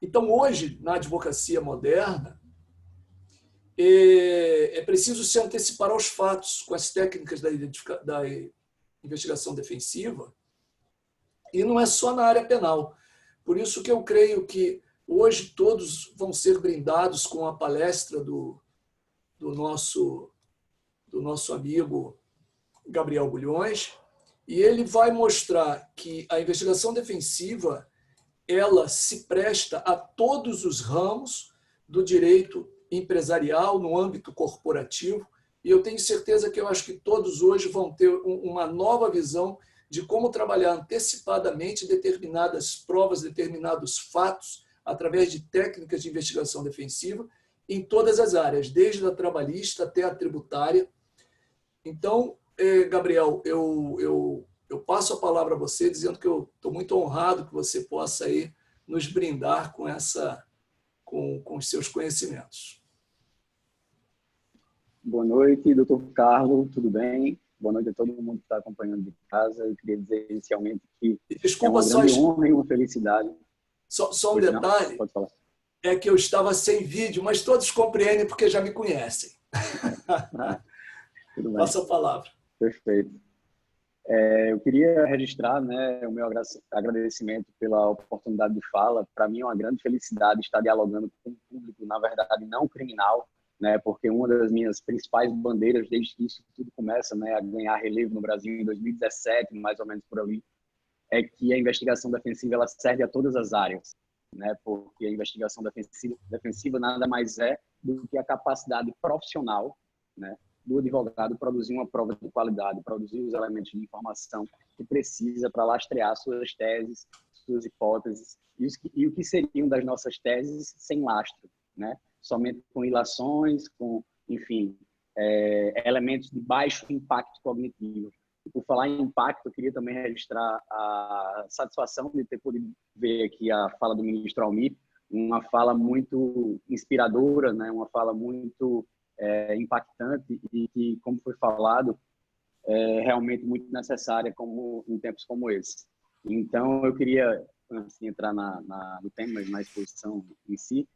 Então, hoje, na advocacia moderna, é preciso se antecipar aos fatos com as técnicas da investigação defensiva, e não é só na área penal. Por isso que eu creio que hoje todos vão ser brindados com a palestra do nosso amigo Gabriel Bulhões, e ele vai mostrar que a investigação defensiva ela se presta a todos os ramos do direito empresarial, no âmbito corporativo, e eu tenho certeza que eu acho que todos hoje vão ter uma nova visão de como trabalhar antecipadamente determinadas provas, determinados fatos, através de técnicas de investigação defensiva, em todas as áreas, desde a trabalhista até a tributária. Então, Gabriel, eu passo a palavra a você, dizendo que eu estou muito honrado que você possa aí nos brindar com os seus conhecimentos. Boa noite, doutor Carlos, tudo bem? Boa noite a todo mundo que está acompanhando de casa. Eu queria dizer inicialmente que Desculpa, é uma grande honra e uma felicidade. Só um detalhe, pode falar. É que eu estava sem vídeo, mas todos compreendem porque já me conhecem. Tudo bem. Passa a palavra. Perfeito. Eu queria registrar, né, o meu agradecimento pela oportunidade de fala. Para mim é uma grande felicidade estar dialogando com um público, na verdade, não criminal, né, porque uma das minhas principais bandeiras, desde que isso tudo começa, né, a ganhar relevo no Brasil em 2017, mais ou menos por ali, é que a investigação defensiva ela serve a todas as áreas, né, porque a investigação defensiva nada mais é do que a capacidade profissional, né, do advogado produzir uma prova de qualidade, produzir os elementos de informação que precisa para lastrear suas teses, suas hipóteses, e o que seriam das nossas teses sem lastro, né? Somente com ilações, com, enfim, elementos de baixo impacto cognitivo. E por falar em impacto, eu queria também registrar a satisfação de ter podido ver aqui a fala do ministro Almir, uma fala muito inspiradora, né? Uma fala muito impactante e que, como foi falado, é realmente muito necessária em tempos como esse. Então, eu queria, antes de entrar no tema, na exposição em si,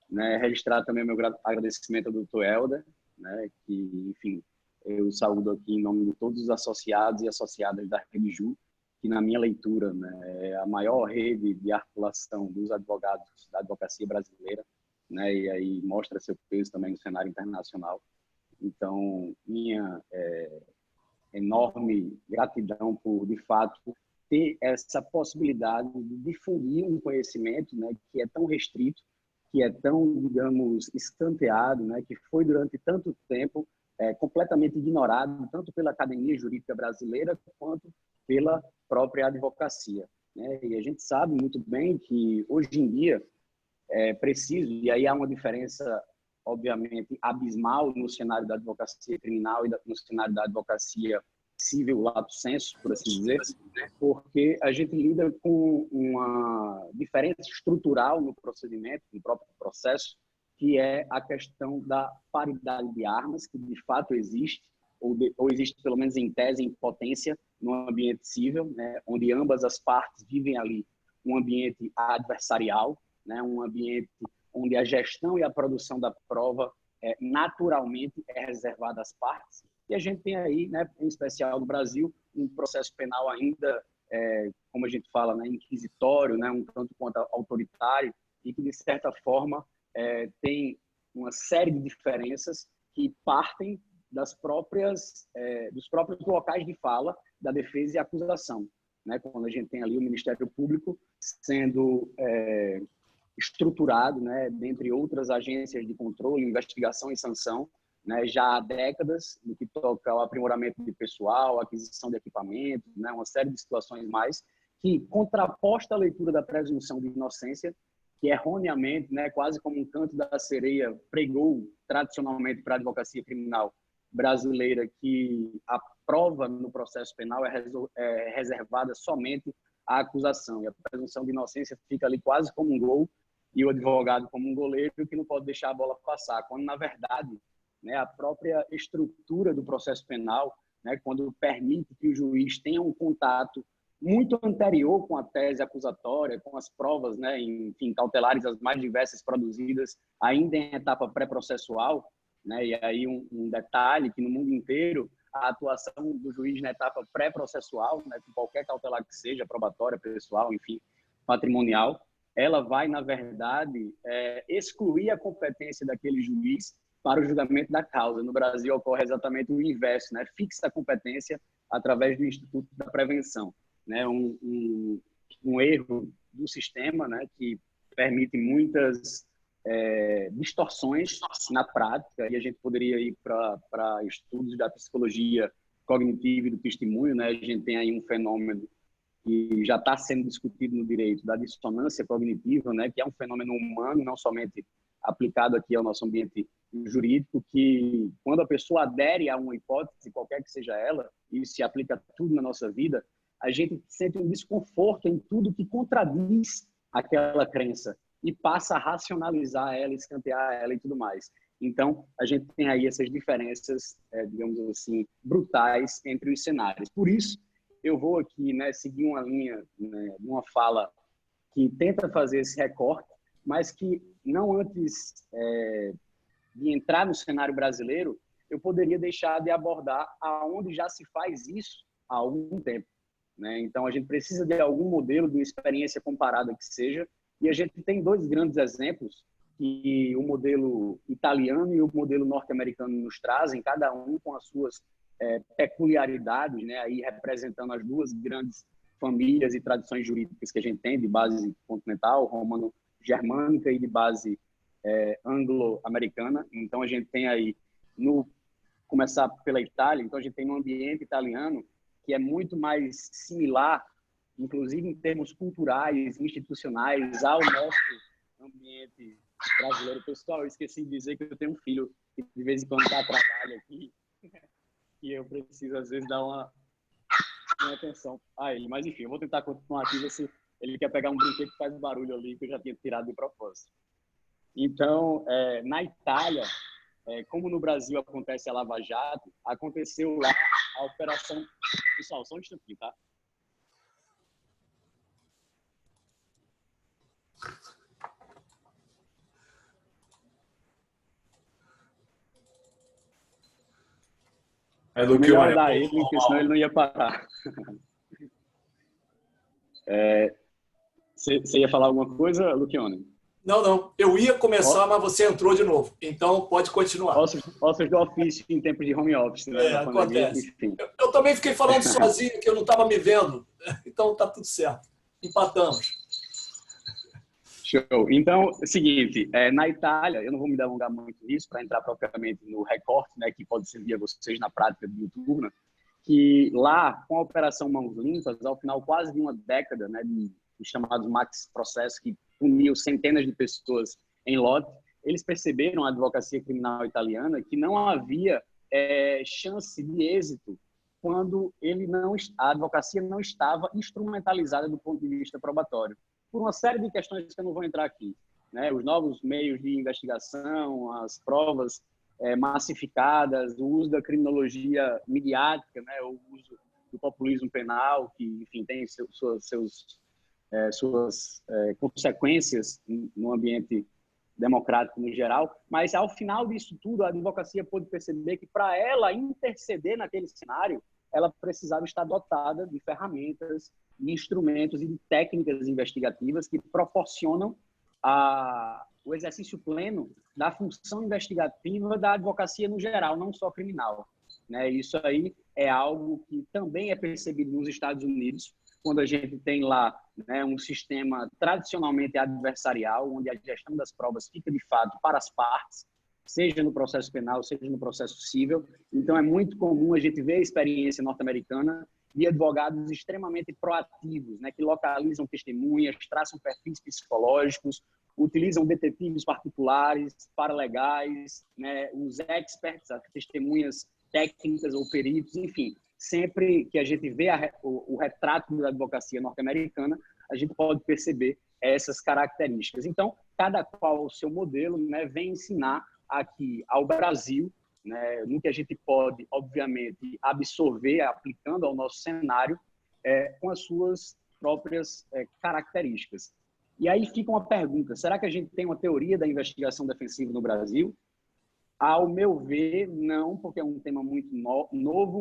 né, registrar também o meu agradecimento ao Dr. Helder, né, que, enfim, eu saúdo aqui em nome de todos os associados e associadas da Rede Ju, que, na minha leitura, né, é a maior rede de articulação dos advogados da advocacia brasileira, né, e aí mostra seu peso também no cenário internacional. Então, minha enorme gratidão por, de fato, ter essa possibilidade de difundir um conhecimento, né, que é tão restrito, que é tão, digamos, escanteado, né, que foi durante tanto tempo completamente ignorado, tanto pela academia jurídica brasileira quanto pela própria advocacia, né? E a gente sabe muito bem que, hoje em dia, é preciso, e aí há uma diferença, obviamente, abismal no cenário da advocacia criminal e no cenário da advocacia civil, lato sensu, por assim dizer, porque a gente lida com uma diferença estrutural no procedimento, no próprio processo, que é a questão da paridade de armas, que de fato existe, ou existe pelo menos em tese, em potência, no ambiente civil, né, onde ambas as partes vivem ali um ambiente adversarial, né, um ambiente onde a gestão e a produção da prova naturalmente é reservada às partes. E a gente tem aí, né, em especial no Brasil, um processo penal ainda, como a gente fala, né, inquisitório, né, um tanto quanto autoritário, e que, de certa forma, tem uma série de diferenças que partem dos próprios locais de fala da defesa e acusação, né? Quando a gente tem ali o Ministério Público sendo estruturado, né, dentre outras agências de controle, investigação e sanção, né, já há décadas, no que toca ao aprimoramento de pessoal, aquisição de equipamentos, né, uma série de situações mais, que, contraposta à leitura da presunção de inocência, que erroneamente, né, quase como um canto da sereia, pregou tradicionalmente para a advocacia criminal brasileira que a prova no processo penal é reservada somente à acusação, e a presunção de inocência fica ali quase como um gol, e o advogado como um goleiro que não pode deixar a bola passar, quando, na verdade, né, a própria estrutura do processo penal, né, quando permite que o juiz tenha um contato muito anterior com a tese acusatória, com as provas, né, enfim, cautelares as mais diversas produzidas ainda em etapa pré-processual, né, e aí um detalhe que no mundo inteiro a atuação do juiz na etapa pré-processual, né, com qualquer cautelar que seja, probatória, pessoal, enfim, patrimonial, ela vai, na verdade, excluir a competência daquele juiz para o julgamento da causa. No Brasil ocorre exatamente o inverso, né, fixa a competência através do Instituto da Prevenção, né, um erro do sistema, né, que permite muitas distorções na prática, e a gente poderia ir para estudos da psicologia cognitiva e do testemunho, né? A gente tem aí um fenômeno que já está sendo discutido no direito da dissonância cognitiva, né? Que é um fenômeno humano, não somente aplicado aqui ao nosso ambiente jurídico, que quando a pessoa adere a uma hipótese, qualquer que seja ela, e se aplica a tudo na nossa vida, a gente sente um desconforto em tudo que contradiz aquela crença e passa a racionalizar ela, escantear ela e tudo mais. Então, a gente tem aí essas diferenças, digamos assim, brutais entre os cenários. Por isso, eu vou aqui, né, seguir uma linha, né, uma fala que tenta fazer esse recorte, mas que não antes de entrar no cenário brasileiro, eu poderia deixar de abordar aonde já se faz isso há algum tempo, né? Então, a gente precisa de algum modelo, de uma experiência comparada que seja, e a gente tem dois grandes exemplos que o modelo italiano e o modelo norte-americano nos trazem, cada um com as suas peculiaridades, né? Aí representando as duas grandes famílias e tradições jurídicas que a gente tem, de base continental, romano-germânica e de base anglo-americana. Então, a gente tem aí, começar pela Itália, então a gente tem um ambiente italiano que é muito mais similar, inclusive em termos culturais, institucionais, ao nosso ambiente brasileiro. Pessoal, eu esqueci de dizer que eu tenho um filho que de vez em quando está a trabalho aqui e eu preciso, às vezes, dar uma atenção a ele. Mas, enfim, eu vou tentar continuar aqui, ver se ele quer pegar um brinquedo que faz barulho ali, que eu já tinha tirado de propósito. Então, na Itália, como no Brasil acontece a Lava Jato, aconteceu lá a operação... Pessoal, só um instantinho, tá? Melhor dar ele, porque senão ele não ia parar. Você ia falar alguma coisa, Lucione? Não. Eu ia começar, mas você entrou de novo. Então, pode continuar. Ossos do ofício em tempos de home office, né? Acontece. Eu também fiquei falando sozinho, que eu não estava me vendo. Então, tá tudo certo. Empatamos. Show. Então, é o seguinte, na Itália, eu não vou me delongar muito nisso para entrar propriamente no recorte, né, que pode servir a vocês na prática de YouTube, que lá, com a Operação Mãos Limpas, ao final quase de uma década, né, de chamados Max Processos, que puniu centenas de pessoas em lote, eles perceberam, a advocacia criminal italiana, que não havia chance de êxito quando a advocacia não estava instrumentalizada do ponto de vista probatório, por uma série de questões que eu não vou entrar aqui, né? Os novos meios de investigação, as provas massificadas, o uso da criminologia midiática, né? O uso do populismo penal, que, enfim, tem suas consequências no ambiente democrático no geral, mas ao final disso tudo, a advocacia pôde perceber que para ela interceder naquele cenário, ela precisava estar dotada de ferramentas, de instrumentos e de técnicas investigativas que proporcionam o exercício pleno da função investigativa da advocacia no geral, não só criminal, né? Isso aí é algo que também é percebido nos Estados Unidos, quando a gente tem lá, né, um sistema tradicionalmente adversarial, onde a gestão das provas fica, de fato, para as partes, seja no processo penal, seja no processo civil. Então, é muito comum a gente ver a experiência norte-americana de advogados extremamente proativos, né, que localizam testemunhas, traçam perfis psicológicos, utilizam detetives particulares, paralegais, né, os experts, as testemunhas técnicas ou peritos, enfim. Sempre que a gente vê o retrato da advocacia norte-americana, a gente pode perceber essas características. Então, cada qual o seu modelo, né, vem ensinar aqui ao Brasil, né, no que a gente pode, obviamente, absorver aplicando ao nosso cenário, com as suas próprias características. E aí fica uma pergunta, será que a gente tem uma teoria da investigação defensiva no Brasil? Ao meu ver, não, porque é um tema muito novo,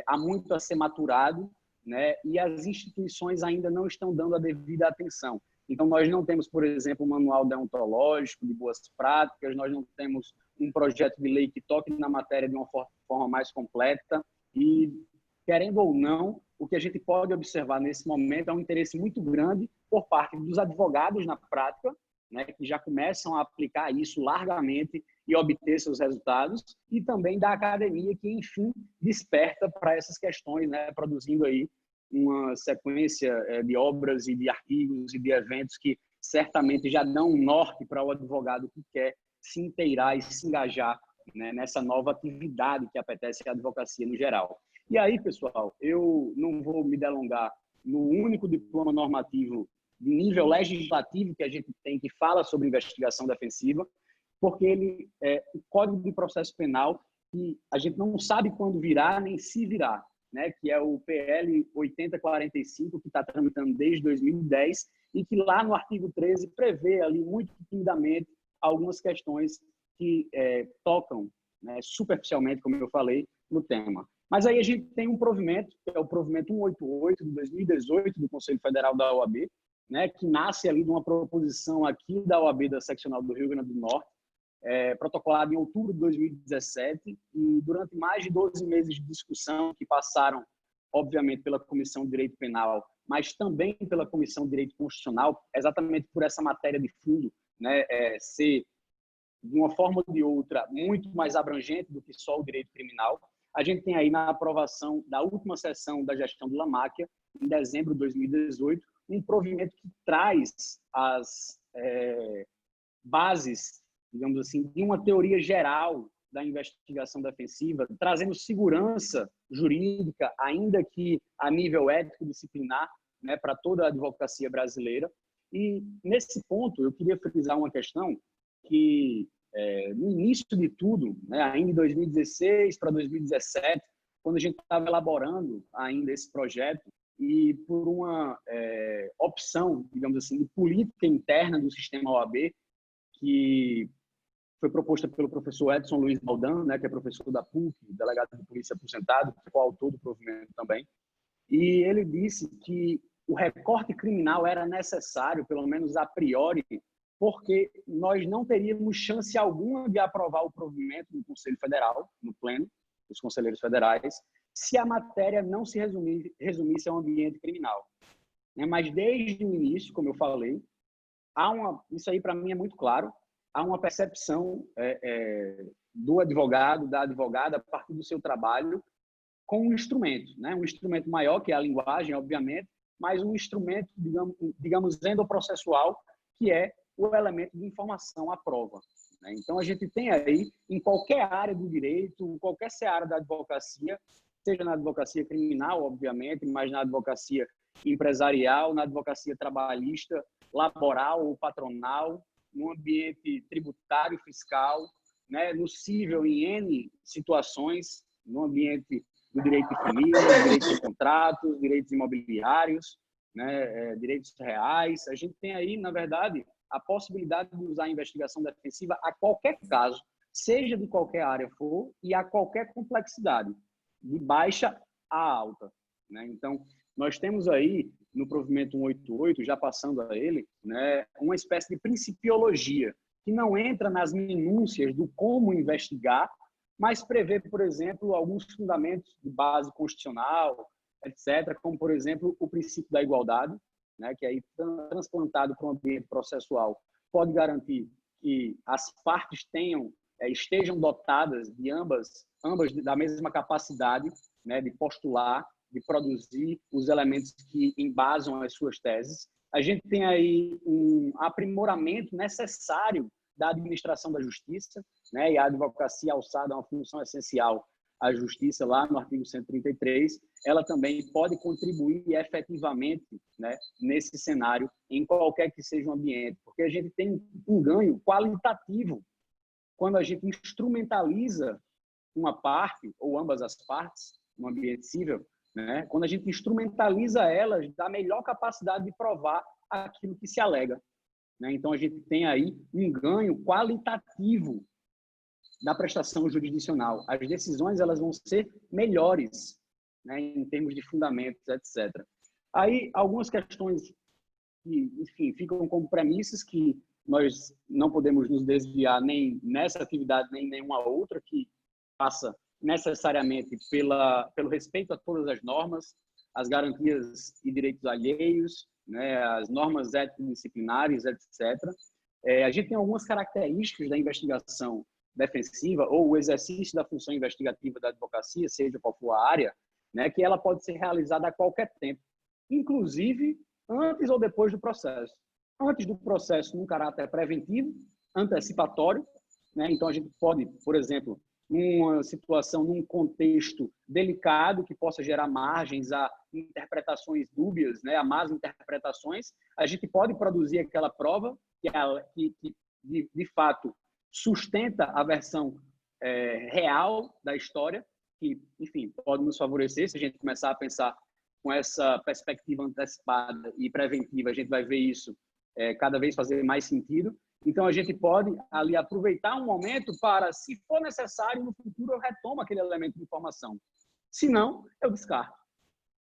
há muito a ser maturado, né? E as instituições ainda não estão dando a devida atenção. Então, nós não temos, por exemplo, um manual deontológico de boas práticas, nós não temos um projeto de lei que toque na matéria de uma forma mais completa e, querendo ou não, o que a gente pode observar nesse momento é um interesse muito grande por parte dos advogados na prática, né, que já começam a aplicar isso largamente e obter seus resultados, e também da academia, que, enfim, desperta para essas questões, né, produzindo aí uma sequência de obras e de artigos e de eventos que certamente já dão um norte para o advogado que quer se inteirar e se engajar, né, nessa nova atividade que apetece a advocacia no geral. E aí, pessoal, eu não vou me delongar no único diploma normativo de nível legislativo que a gente tem que fala sobre investigação defensiva, porque ele o Código de Processo Penal, que a gente não sabe quando virá nem se virá, né, que é o PL 8045, que está tramitando desde 2010, e que lá no artigo 13 prevê ali muito timidamente algumas questões que tocam, né, superficialmente, como eu falei, no tema. Mas aí a gente tem um provimento, que é o provimento 188 de 2018 do Conselho Federal da OAB, né, que nasce ali de uma proposição aqui da OAB da Seccional do Rio Grande do Norte, protocolado em outubro de 2017, e durante mais de 12 meses de discussão que passaram, obviamente, pela Comissão de Direito Penal, mas também pela Comissão de Direito Constitucional, exatamente por essa matéria de fundo, né, ser, de uma forma ou de outra, muito mais abrangente do que só o direito criminal. A gente tem aí na aprovação da última sessão da gestão do Lamáquia, em dezembro de 2018, um provimento que traz as bases, digamos assim, de uma teoria geral da investigação defensiva, trazendo segurança jurídica, ainda que a nível ético-disciplinar, né, para toda a advocacia brasileira. E, nesse ponto, eu queria frisar uma questão que, no início de tudo, né, ainda em 2016 para 2017, quando a gente estava elaborando ainda esse projeto, e por uma opção, digamos assim, de política interna do sistema OAB, que foi proposta pelo professor Edson Luiz Baldan, né, que é professor da PUC, delegado de polícia aposentado, que foi o autor do provimento também. E ele disse que o recorte criminal era necessário, pelo menos a priori, porque nós não teríamos chance alguma de aprovar o provimento no Conselho Federal, no pleno dos conselheiros federais, se a matéria não se resumisse a um ambiente criminal. Mas desde o início, como eu falei, isso aí para mim é muito claro, há uma percepção do advogado, da advogada, a partir do seu trabalho, com um instrumento, né? Um instrumento maior, que é a linguagem, obviamente, mas um instrumento, digamos endoprocessual, que é o elemento de informação à prova. Né? Então, a gente tem aí, em qualquer área do direito, em qualquer seara da advocacia, seja na advocacia criminal, obviamente, mas na advocacia empresarial, na advocacia trabalhista, laboral ou patronal, no ambiente tributário, fiscal, né, no cível em N situações, no ambiente do direito de família, direito de contratos, direitos imobiliários, né, direitos reais. A gente tem aí, na verdade, a possibilidade de usar a investigação defensiva a qualquer caso, seja de qualquer área for e a qualquer complexidade, de baixa a alta. Né? Então, nós temos aí, no provimento 188, já passando a ele, né, uma espécie de principiologia, que não entra nas minúcias do como investigar, mas prevê, por exemplo, alguns fundamentos de base constitucional, etc., como, por exemplo, o princípio da igualdade, né, que aí, transplantado para um ambiente processual, pode garantir que as partes estejam dotadas de ambas da mesma capacidade, né, de postular, de produzir os elementos que embasam as suas teses. A gente tem aí um aprimoramento necessário da administração da justiça, né, e a advocacia alçada a uma função essencial à justiça, lá no artigo 133, ela também pode contribuir efetivamente, né, nesse cenário, em qualquer que seja o ambiente, porque a gente tem um ganho qualitativo quando a gente instrumentaliza uma parte, ou ambas as partes, no ambiente civil, né? Quando a gente instrumentaliza elas da melhor capacidade de provar aquilo que se alega, né? Então, a gente tem aí um ganho qualitativo da prestação jurisdicional. As decisões elas vão ser melhores, né, em termos de fundamentos, etc. Aí, algumas questões que, enfim, ficam como premissas que nós não podemos nos desviar nem nessa atividade, nem em nenhuma outra, que passa necessariamente pelo respeito a todas as normas, as garantias e direitos alheios, né, as normas ético-disciplinares, etc. A gente tem algumas características da investigação defensiva ou o exercício da função investigativa da advocacia, seja qual for a área, né, que ela pode ser realizada a qualquer tempo, inclusive antes ou depois do processo. Antes do processo, num caráter preventivo, antecipatório, né? Então, a gente pode, por exemplo, numa situação, num contexto delicado que possa gerar margens a interpretações dúbias, né, a más interpretações, a gente pode produzir aquela prova que de fato, sustenta a versão real da história, que, enfim, pode nos favorecer. Se a gente começar a pensar com essa perspectiva antecipada e preventiva, a gente vai ver isso cada vez fazer mais sentido. Então, a gente pode ali aproveitar um momento para, se for necessário, no futuro eu retomo aquele elemento de informação. Se não, eu descarto,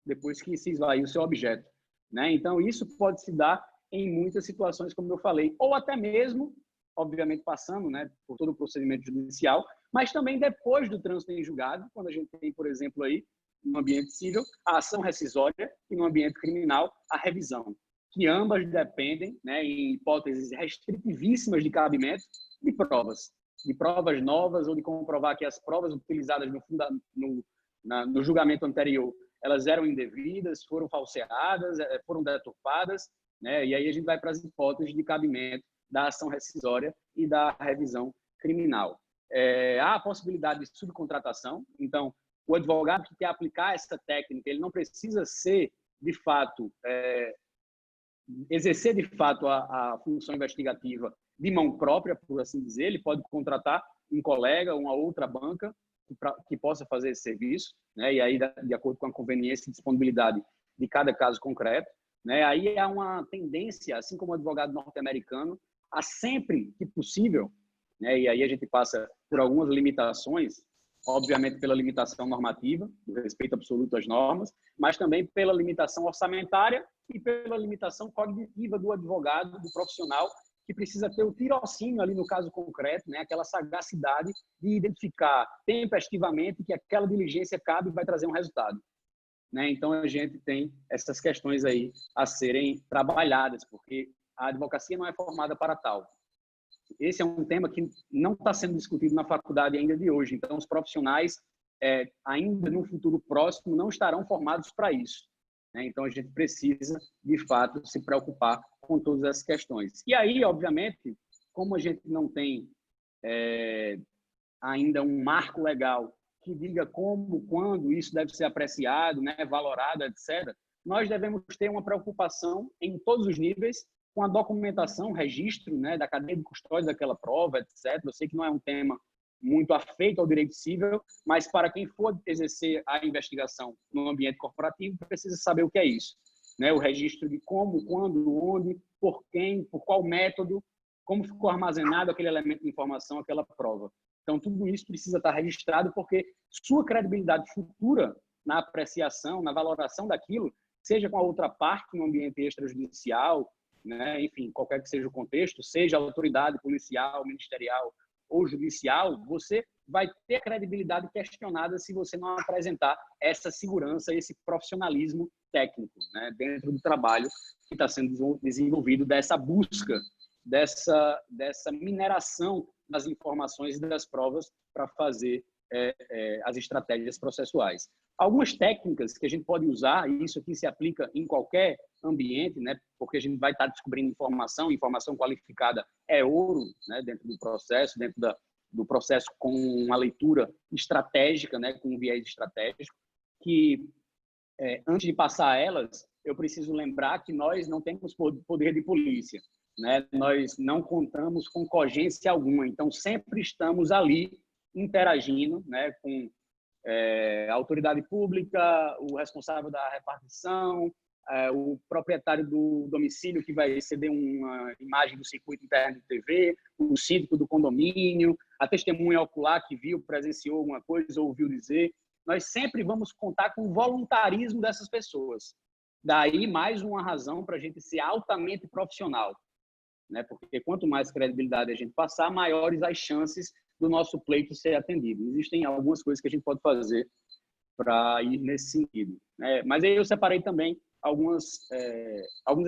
depois que se esvai o seu objeto, né? Então, isso pode se dar em muitas situações, como eu falei, ou até mesmo, obviamente, passando, né, por todo o procedimento judicial, mas também depois do trânsito em julgado, quando a gente tem, por exemplo, aí, no ambiente civil, a ação rescisória e no ambiente criminal, a revisão, que ambas dependem, né, em hipóteses restritivíssimas de cabimento, de provas novas ou de comprovar que as provas utilizadas no julgamento anterior, elas eram indevidas, foram falseadas, foram deturpadas, né, e aí a gente vai para as hipóteses de cabimento da ação rescisória e da revisão criminal. Há a possibilidade de subcontratação, então, o advogado que quer aplicar essa técnica, ele não precisa ser, de fato, exercer, de fato, a função investigativa de mão própria, por assim dizer. Ele pode contratar um colega, uma outra banca que possa fazer esse serviço, né? E aí, de acordo com a conveniência e disponibilidade de cada caso concreto, né? Aí há uma tendência, assim como o advogado norte-americano, a sempre que possível, né? E aí a gente passa por algumas limitações, obviamente pela limitação normativa, do respeito absoluto às normas, mas também pela limitação orçamentária e pela limitação cognitiva do advogado, do profissional, que precisa ter o tirocínio ali no caso concreto, né? Aquela sagacidade de identificar tempestivamente que aquela diligência cabe e vai trazer um resultado, né? Então, a gente tem essas questões aí a serem trabalhadas, porque a advocacia não é formada para tal. Esse é um tema que não está sendo discutido na faculdade ainda de hoje. Então, os profissionais, ainda no futuro próximo, não estarão formados para isso, né? Então, a gente precisa, de fato, se preocupar com todas essas questões. E aí, obviamente, como a gente não tem ainda um marco legal que diga como, quando isso deve ser apreciado, né, valorado, etc., nós devemos ter uma preocupação em todos os níveis com a documentação, registro, né, da cadeia de custódia daquela prova, etc. Eu sei que não é um tema muito afeito ao direito civil, mas para quem for exercer a investigação no ambiente corporativo, precisa saber o que é isso, né? O registro de como, quando, onde, por quem, por qual método, como ficou armazenado aquele elemento de informação, aquela prova. Então, tudo isso precisa estar registrado, porque sua credibilidade futura na apreciação, na valoração daquilo, seja com a outra parte no ambiente extrajudicial, né, enfim, qualquer que seja o contexto, seja autoridade policial, ministerial ou judicial, você vai ter credibilidade questionada se você não apresentar essa segurança, esse profissionalismo técnico, né, dentro do trabalho que está sendo desenvolvido, dessa busca, dessa mineração das informações e das provas para fazer as estratégias processuais. Algumas técnicas que a gente pode usar, e isso aqui se aplica em qualquer ambiente, né, porque a gente vai estar descobrindo informação qualificada é ouro, né, dentro do processo com uma leitura estratégica, né, com um viés estratégico, que antes de passar a elas, eu preciso lembrar que nós não temos poder de polícia, né? Nós não contamos com cogência alguma, então sempre estamos ali interagindo, né, com a autoridade pública, o responsável da repartição, o proprietário do domicílio que vai ceder uma imagem do circuito interno de TV, o síndico do condomínio, a testemunha ocular que viu, presenciou alguma coisa ou ouviu dizer. Nós sempre vamos contar com o voluntarismo dessas pessoas. Daí, mais uma razão para a gente ser altamente profissional, né? Porque quanto mais credibilidade a gente passar, maiores as chances do nosso pleito ser atendido. Existem algumas coisas que a gente pode fazer para ir nesse sentido, né? Mas aí eu separei também alguns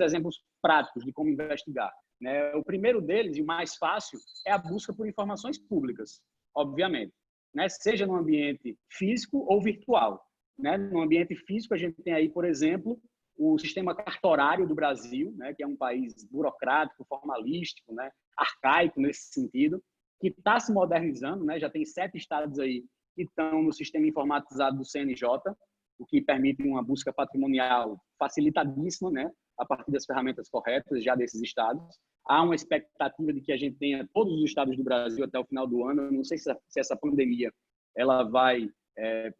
exemplos práticos de como investigar, né? O primeiro deles, e o mais fácil, é a busca por informações públicas, obviamente, né? Seja no ambiente físico ou virtual, né? No ambiente físico, a gente tem aí, por exemplo, o sistema cartorário do Brasil, né? Que é um país burocrático, formalístico, né? Arcaico nesse sentido, que está se modernizando, né? Já tem 7 estados aí que estão no sistema informatizado do CNJ, o que permite uma busca patrimonial facilitadíssima, né? A partir das ferramentas corretas já desses estados. Há uma expectativa de que a gente tenha todos os estados do Brasil até o final do ano. Eu não sei se essa pandemia ela vai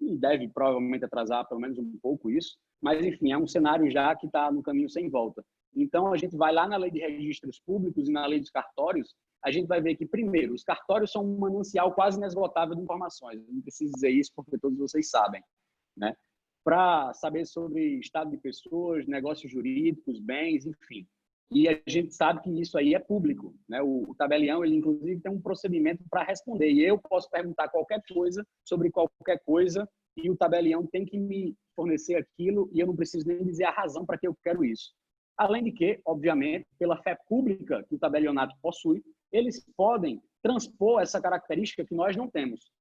e deve provavelmente atrasar pelo menos um pouco isso, mas enfim, é um cenário já que está no caminho sem volta. Então, a gente vai lá na lei de registros públicos e na lei dos cartórios, a gente vai ver que, primeiro, os cartórios são um manancial quase inesgotável de informações. Eu não preciso dizer isso porque todos vocês sabem, né? Para saber sobre estado de pessoas, negócios jurídicos, bens, enfim. E a gente sabe que isso aí é público, né? O tabelião, ele inclusive tem um procedimento para responder. E eu posso perguntar qualquer coisa sobre qualquer coisa e o tabelião tem que me fornecer aquilo e eu não preciso nem dizer a razão para que eu quero isso. Além de que, obviamente, pela fé pública que o tabelionato possui, eles podem transpor essa característica que nós não temos.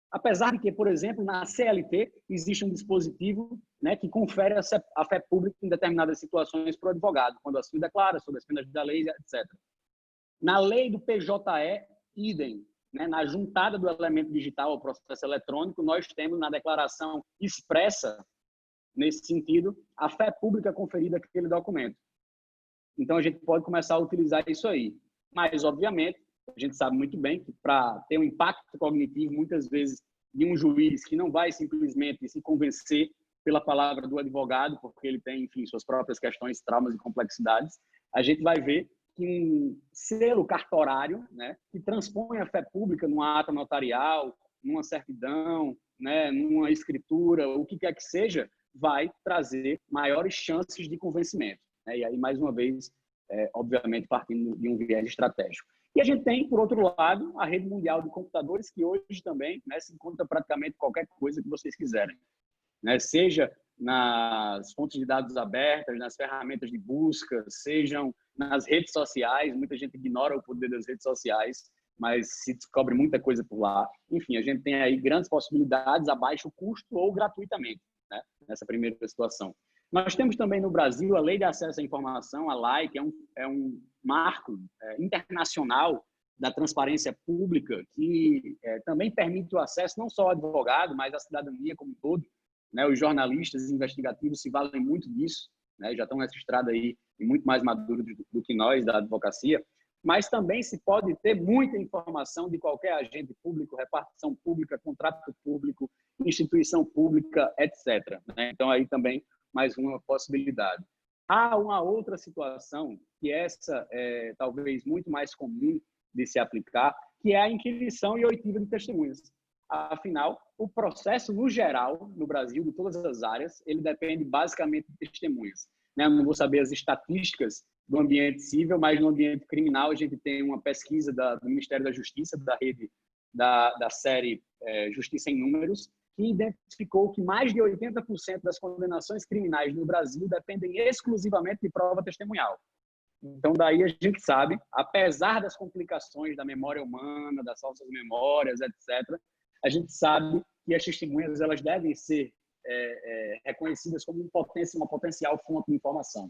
Apesar de que, por exemplo, na CLT existe um dispositivo, né, que confere a fé pública em determinadas situações para o advogado, quando assim declara, sobre as penas da lei, etc. Na lei do PJE, idem. Né, na juntada do elemento digital ao processo eletrônico, nós temos na declaração expressa, nesse sentido, a fé pública conferida àquele documento. Então, a gente pode começar a utilizar isso aí. Mas, obviamente, a gente sabe muito bem que para ter um impacto cognitivo, muitas vezes, de um juiz que não vai simplesmente se convencer pela palavra do advogado, porque ele tem, enfim, suas próprias questões, traumas e complexidades, a gente vai ver que um selo cartorário, né, que transpõe a fé pública numa ata notarial, numa certidão, né, numa escritura, o que quer que seja, vai trazer maiores chances de convencimento, né? E aí, mais uma vez, obviamente, partindo de um viés estratégico. E a gente tem, por outro lado, a rede mundial de computadores, que hoje também, né, se encontra praticamente qualquer coisa que vocês quiserem, né? Seja nas fontes de dados abertas, nas ferramentas de busca, sejam nas redes sociais. Muita gente ignora o poder das redes sociais, mas se descobre muita coisa por lá. Enfim, a gente tem aí grandes possibilidades a baixo custo ou gratuitamente, né, nessa primeira situação. Nós temos também no Brasil a Lei de Acesso à Informação, a LAI, que é um marco internacional da transparência pública, que também permite o acesso não só ao advogado, mas à cidadania como um todo, né? Os jornalistas investigativos se valem muito disso, né? Já estão nessa estrada aí e muito mais maduros do que nós da advocacia, mas também se pode ter muita informação de qualquer agente público, repartição pública, contrato público, instituição pública, etc. né? Então, aí também mais uma possibilidade. Há uma outra situação, que essa é talvez muito mais comum de se aplicar, que é a inquisição e oitiva de testemunhas. Afinal, o processo, no geral, no Brasil, de todas as áreas, ele depende basicamente de testemunhas, né? Eu não vou saber as estatísticas do ambiente civil, mas no ambiente criminal a gente tem uma pesquisa do Ministério da Justiça, da rede da série Justiça em Números, que identificou que mais de 80% das condenações criminais no Brasil dependem exclusivamente de prova testemunhal. Então, daí a gente sabe, apesar das complicações da memória humana, das falsas memórias, etc., a gente sabe que as testemunhas elas devem ser reconhecidas como uma potencial fonte de informação.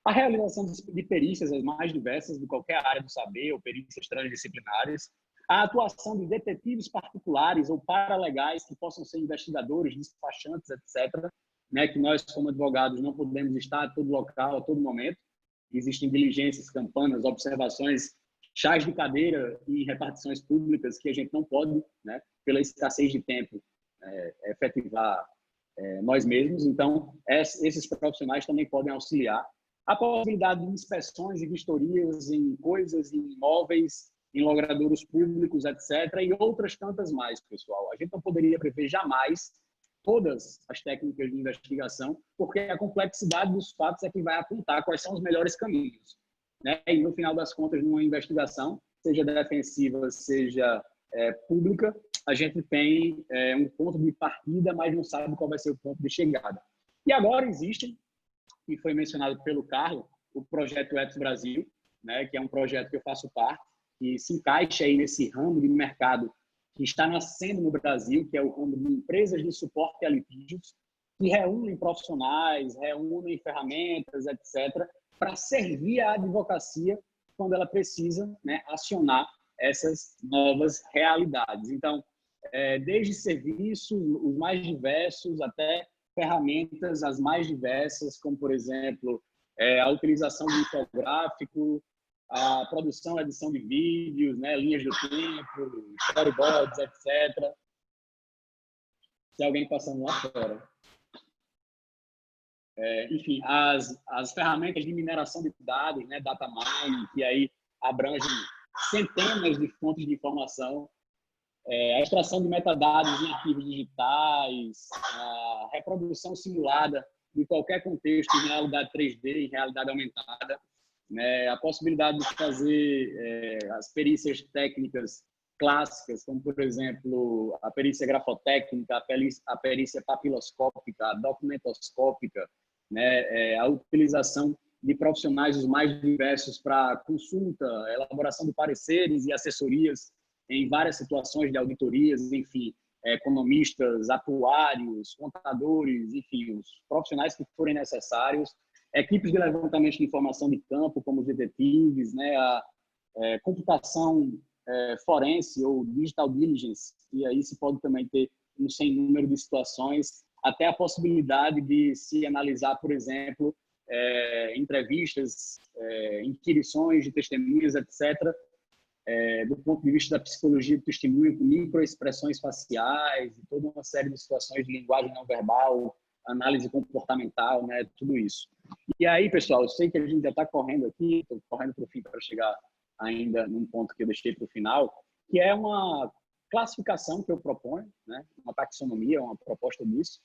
A realização de perícias, as mais diversas de qualquer área do saber, ou perícias transdisciplinares, a atuação de detetives particulares ou paralegais que possam ser investigadores, despachantes, etc., né, que nós, como advogados, não podemos estar a todo local, a todo momento. Existem diligências, campanas, observações, chás de cadeira e repartições públicas que a gente não pode, né, pela escassez de tempo, efetivar nós mesmos. Então, esses profissionais também podem auxiliar. A possibilidade de inspeções e vistorias em coisas, em imóveis, em logradouros públicos, etc. E outras tantas mais, pessoal. A gente não poderia prever jamais todas as técnicas de investigação, porque a complexidade dos fatos é que vai apontar quais são os melhores caminhos, né? E, no final das contas, numa investigação, seja defensiva, seja pública, a gente tem um ponto de partida, mas não sabe qual vai ser o ponto de chegada. E agora existe, e foi mencionado pelo Carlos, o projeto Ethos Brasil, né, que é um projeto que eu faço parte, que se encaixa aí nesse ramo de mercado que está nascendo no Brasil, que é o ramo de empresas de suporte a litígios, que reúnem profissionais, reúnem ferramentas, etc., para servir a advocacia quando ela precisa, né, acionar essas novas realidades. Então, desde serviços os mais diversos até ferramentas as mais diversas, como, por exemplo, a utilização de infográfico, a produção e edição de vídeos, né, linhas do tempo, storyboards, etc. Se alguém passando lá fora. Enfim, as ferramentas de mineração de dados, né, data mining, que aí abrangem centenas de fontes de informação, a extração de metadados em arquivos digitais, a reprodução simulada de qualquer contexto em realidade 3D, em realidade aumentada, né, a possibilidade de fazer as perícias técnicas clássicas, como, por exemplo, a perícia grafotécnica, a perícia papiloscópica, a documentoscópica, né, a utilização de profissionais os mais diversos para consulta, elaboração de pareceres e assessorias em várias situações de auditorias, enfim, economistas, atuários, contadores, enfim, os profissionais que forem necessários, equipes de levantamento de informação de campo, como os detetives, né, a computação forense ou digital diligence, e aí se pode também ter um sem número de situações, até a possibilidade de se analisar, por exemplo, entrevistas, inquirições de testemunhas, etc., do ponto de vista da psicologia do testemunho, com microexpressões faciais e toda uma série de situações de linguagem não verbal, análise comportamental, né, tudo isso. E aí, pessoal, eu sei que a gente já está correndo aqui, estou correndo para o fim para chegar ainda num ponto que eu deixei para o final, que é uma classificação que eu proponho, né, uma taxonomia, uma proposta disso,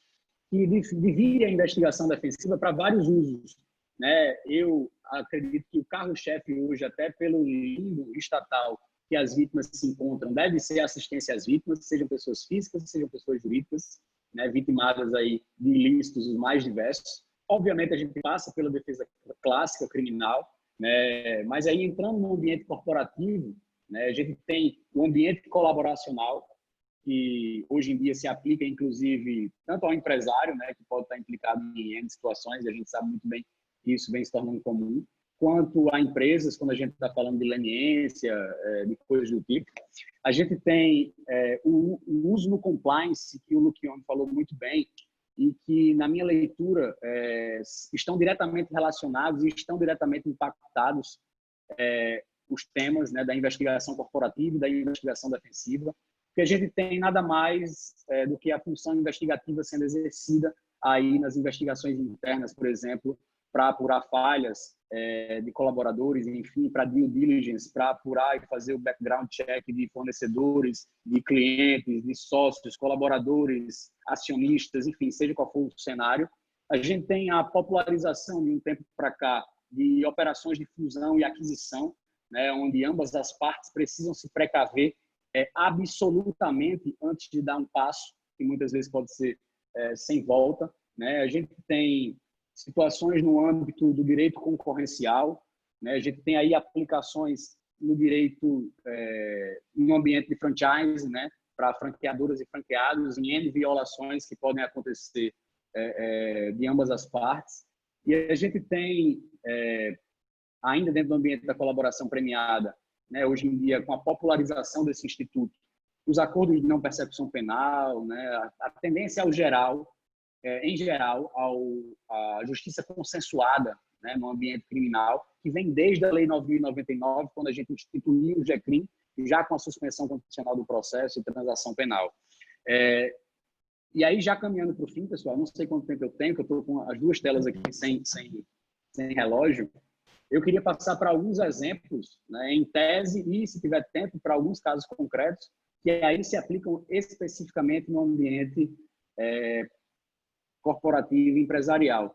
que divide a investigação defensiva para vários usos, né? Eu acredito que o carro-chefe hoje, até pelo limbo estatal que as vítimas se encontram, deve ser assistência às vítimas, sejam pessoas físicas, sejam pessoas jurídicas, né, vitimadas aí de ilícitos os mais diversos. Obviamente, a gente passa pela defesa clássica criminal, né, mas aí entrando no ambiente corporativo, né, a gente tem o ambiente colaboracional, que hoje em dia se aplica, inclusive, tanto ao empresário, né, que pode estar implicado em N situações, e a gente sabe muito bem que isso vem se tornando comum, quanto a empresas, quando a gente está falando de leniência, de coisas do tipo. A gente tem o uso no compliance, que o Luciano falou muito bem, e que, na minha leitura, estão diretamente relacionados e estão diretamente impactados os temas, né, da investigação corporativa e da investigação defensiva, porque a gente tem nada mais do que a função investigativa sendo exercida aí nas investigações internas, por exemplo, para apurar falhas de colaboradores, enfim, para due diligence, para apurar e fazer o background check de fornecedores, de clientes, de sócios, colaboradores, acionistas, enfim, seja qual for o cenário. A gente tem a popularização de um tempo para cá de operações de fusão e aquisição, né, onde ambas as partes precisam se precaver absolutamente antes de dar um passo, que muitas vezes pode ser sem volta, né? A gente tem situações no âmbito do direito concorrencial, né? A gente tem aí aplicações no direito, no ambiente de franchise, né? Para franqueadoras e franqueados, em N violações que podem acontecer de ambas as partes. E a gente tem, ainda dentro do ambiente da colaboração premiada, né? Hoje em dia, com a popularização desse instituto, os acordos de não persecução penal, né? A tendência ao geral, em geral, à justiça consensuada, né, no ambiente criminal, que vem desde a Lei 9.099, quando a gente instituiu o GECRIM, já com a suspensão condicional do processo e transação penal. E aí, já caminhando para o fim, pessoal, não sei quanto tempo eu tenho, que eu estou com as duas telas aqui sem relógio. Eu queria passar para alguns exemplos, né, em tese, e, se tiver tempo, para alguns casos concretos, que aí se aplicam especificamente no ambiente corporativo e empresarial.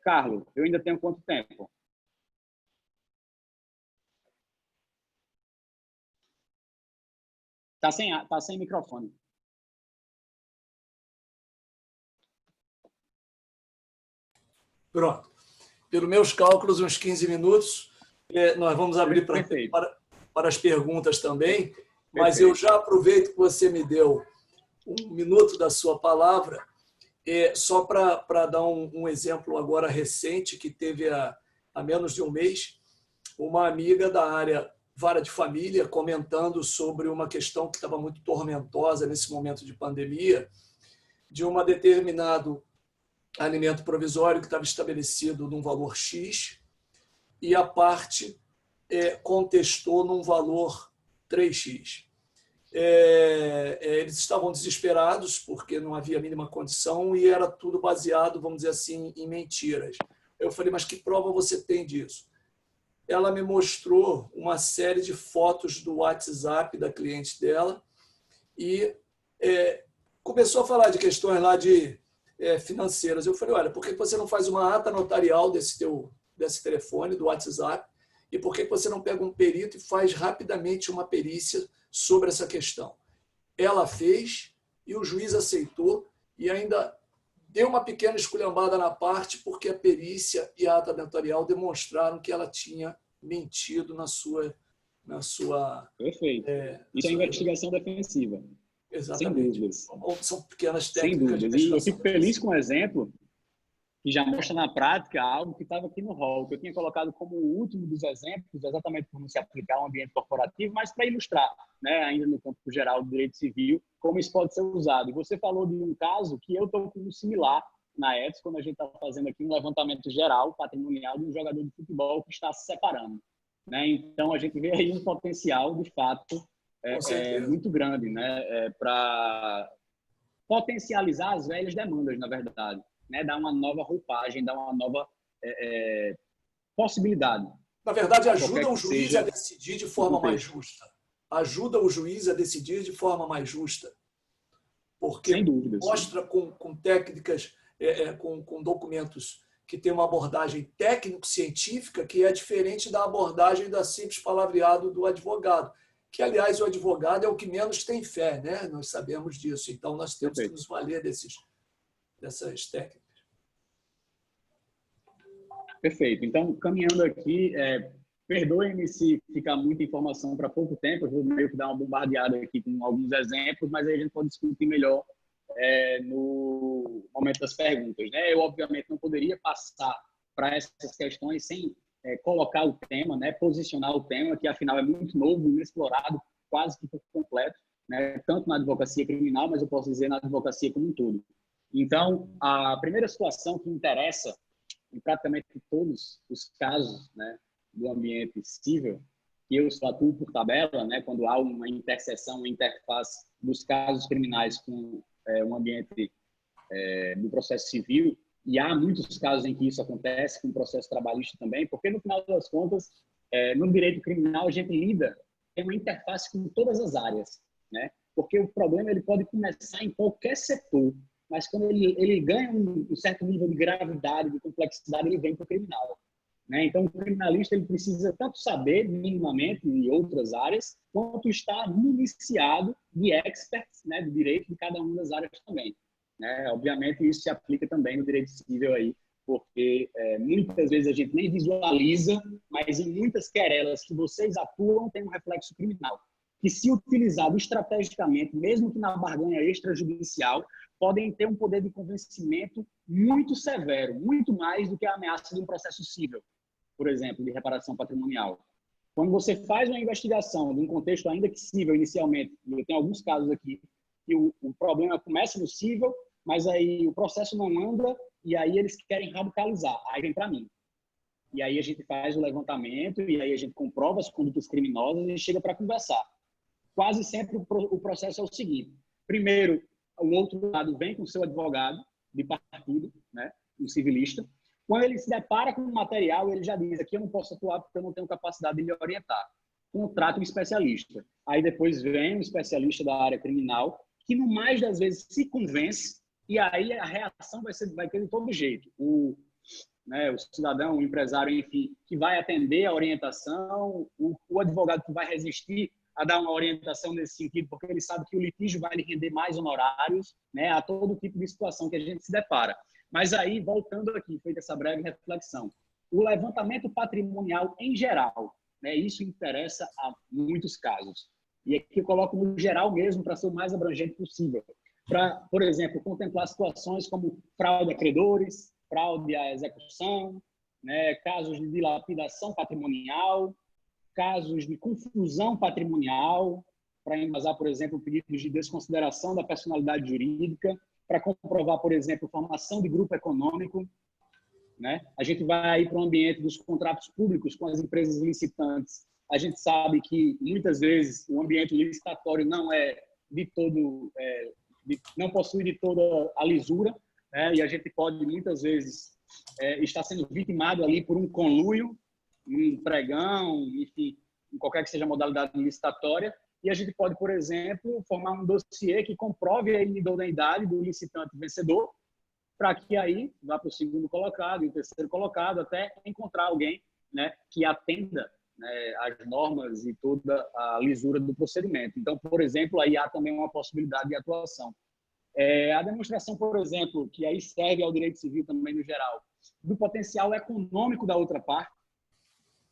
Carlos, eu ainda tenho quanto tempo? Tá sem microfone. Pronto. Pelos meus cálculos, uns 15 minutos. Nós vamos abrir para as perguntas também, mas eu já aproveito que você me deu 1 minuto da sua palavra, só para dar um exemplo agora recente, que teve há menos de um mês, uma amiga da área vara de família comentando sobre uma questão que estava muito tormentosa nesse momento de pandemia, de um determinado alimento provisório que estava estabelecido num valor X e a parte contestou num valor 3x. Eles estavam desesperados porque não havia a mínima condição e era tudo baseado, vamos dizer assim, em mentiras. Eu falei, mas que prova você tem disso? Ela me mostrou uma série de fotos do WhatsApp da cliente dela e começou a falar de questões lá de financeiras. Eu falei, olha, por que você não faz uma ata notarial desse telefone, do WhatsApp, e por que você não pega um perito e faz rapidamente uma perícia sobre essa questão? Ela fez e o juiz aceitou e ainda deu uma pequena esculhambada na parte porque a perícia e a ata notarial demonstraram que ela tinha mentido na sua... Perfeito. Isso é investigação defensiva. Exatamente. Sem dúvidas. São pequenas técnicas de investigação. E eu fico defensiva. feliz com o exemplo que já mostra na prática algo que estava aqui no rol, que eu tinha colocado como o último dos exemplos, exatamente por não se aplicar ao ambiente corporativo, mas para ilustrar, né, ainda no campo geral do direito civil, como isso pode ser usado. E você falou de um caso que eu estou com um similar na ETS, quando a gente está fazendo aqui um levantamento geral patrimonial de um jogador de futebol que está se separando. Né? Então, a gente vê aí um potencial, de fato, muito grande, né, para potencializar as velhas demandas, na verdade. Né, dar uma nova roupagem, dar uma nova possibilidade. Na verdade, ajuda o juiz a decidir de forma mais justa. Ajuda o juiz a decidir de forma mais justa. Porque sem dúvida, mostra com técnicas, com documentos que tem uma abordagem técnico-científica que é diferente da abordagem da simples palavreado do advogado. Que, aliás, o advogado é o que menos tem fé, né? Nós sabemos disso. Então, nós temos que nos valer dessas técnicas. Perfeito. Então, caminhando aqui, perdoe-me se ficar muita informação para pouco tempo, eu vou meio que dar uma bombardeada aqui com alguns exemplos, mas aí a gente pode discutir melhor no momento das perguntas. Né? Eu, obviamente, não poderia passar para essas questões sem colocar o tema, né? Posicionar o tema, que afinal é muito novo, inexplorado, quase que por completo, né? Tanto na advocacia criminal, mas eu posso dizer na advocacia como um todo. Então, a primeira situação que interessa em praticamente todos os casos, né, do ambiente civil, que eu atuo por tabela, né, quando há uma interseção, uma interface dos casos criminais com um ambiente do processo civil, e há muitos casos em que isso acontece com o processo trabalhista também, porque no final das contas, no direito criminal a gente tem uma interface com todas as áreas, né? Porque o problema ele pode começar em qualquer setor, mas quando ele ganha um certo nível de gravidade, de complexidade, ele vem para o criminal. Né? Então, o criminalista ele precisa tanto saber, minimamente, em outras áreas, quanto estar municiado de experts, né, do direito de cada uma das áreas também. Né? Obviamente, isso se aplica também no direito civil, aí, porque muitas vezes a gente nem visualiza, mas em muitas querelas que vocês atuam tem um reflexo criminal, que se utilizado estrategicamente, mesmo que na barganha extrajudicial, podem ter um poder de convencimento muito severo, muito mais do que a ameaça de um processo civil, por exemplo, de reparação patrimonial. Quando você faz uma investigação de um contexto ainda que civil inicialmente, e eu tenho alguns casos aqui, que o problema começa no civil, mas aí o processo não anda, e aí eles querem radicalizar, aí vem para mim. E aí a gente faz o levantamento, e aí a gente comprova as condutas criminosas e chega para conversar. Quase sempre o processo é o seguinte: primeiro, o outro lado vem com o seu advogado de partido, né, um civilista. Quando ele se depara com o material, ele já diz: aqui eu não posso atuar porque eu não tenho capacidade de lhe orientar. Contrata um especialista. Aí depois vem um especialista da área criminal, que no mais das vezes se convence, e aí a reação vai ter de todo jeito. O cidadão, o empresário, enfim, que vai atender a orientação, o advogado que vai resistir a dar uma orientação nesse sentido, porque ele sabe que o litígio vai lhe render mais honorários, né, a todo tipo de situação que a gente se depara. Mas aí, voltando aqui, feita essa breve reflexão, o levantamento patrimonial em geral, né, isso interessa a muitos casos. E aqui eu coloco no geral mesmo, para ser o mais abrangente possível. Para, por exemplo, contemplar situações como fraude a credores, fraude à execução, né, casos de dilapidação patrimonial, casos de confusão patrimonial, para embasar, por exemplo, pedidos de desconsideração da personalidade jurídica, para comprovar, por exemplo, formação de grupo econômico, né? A gente vai para o ambiente dos contratos públicos com as empresas licitantes. A gente sabe que, muitas vezes, o ambiente licitatório não é de todo, não possui de toda a lisura, né? E a gente pode, muitas vezes, estar sendo vitimado ali por um conluio, um pregão, enfim, em qualquer que seja a modalidade licitatória. E a gente pode, por exemplo, formar um dossiê que comprove a idoneidade do licitante vencedor, para que aí vá para o segundo colocado e o terceiro colocado, até encontrar alguém, né, que atenda, né, as normas e toda a lisura do procedimento. Então, por exemplo, aí há também uma possibilidade de atuação. A demonstração, por exemplo, que aí serve ao direito civil também no geral, do potencial econômico da outra parte,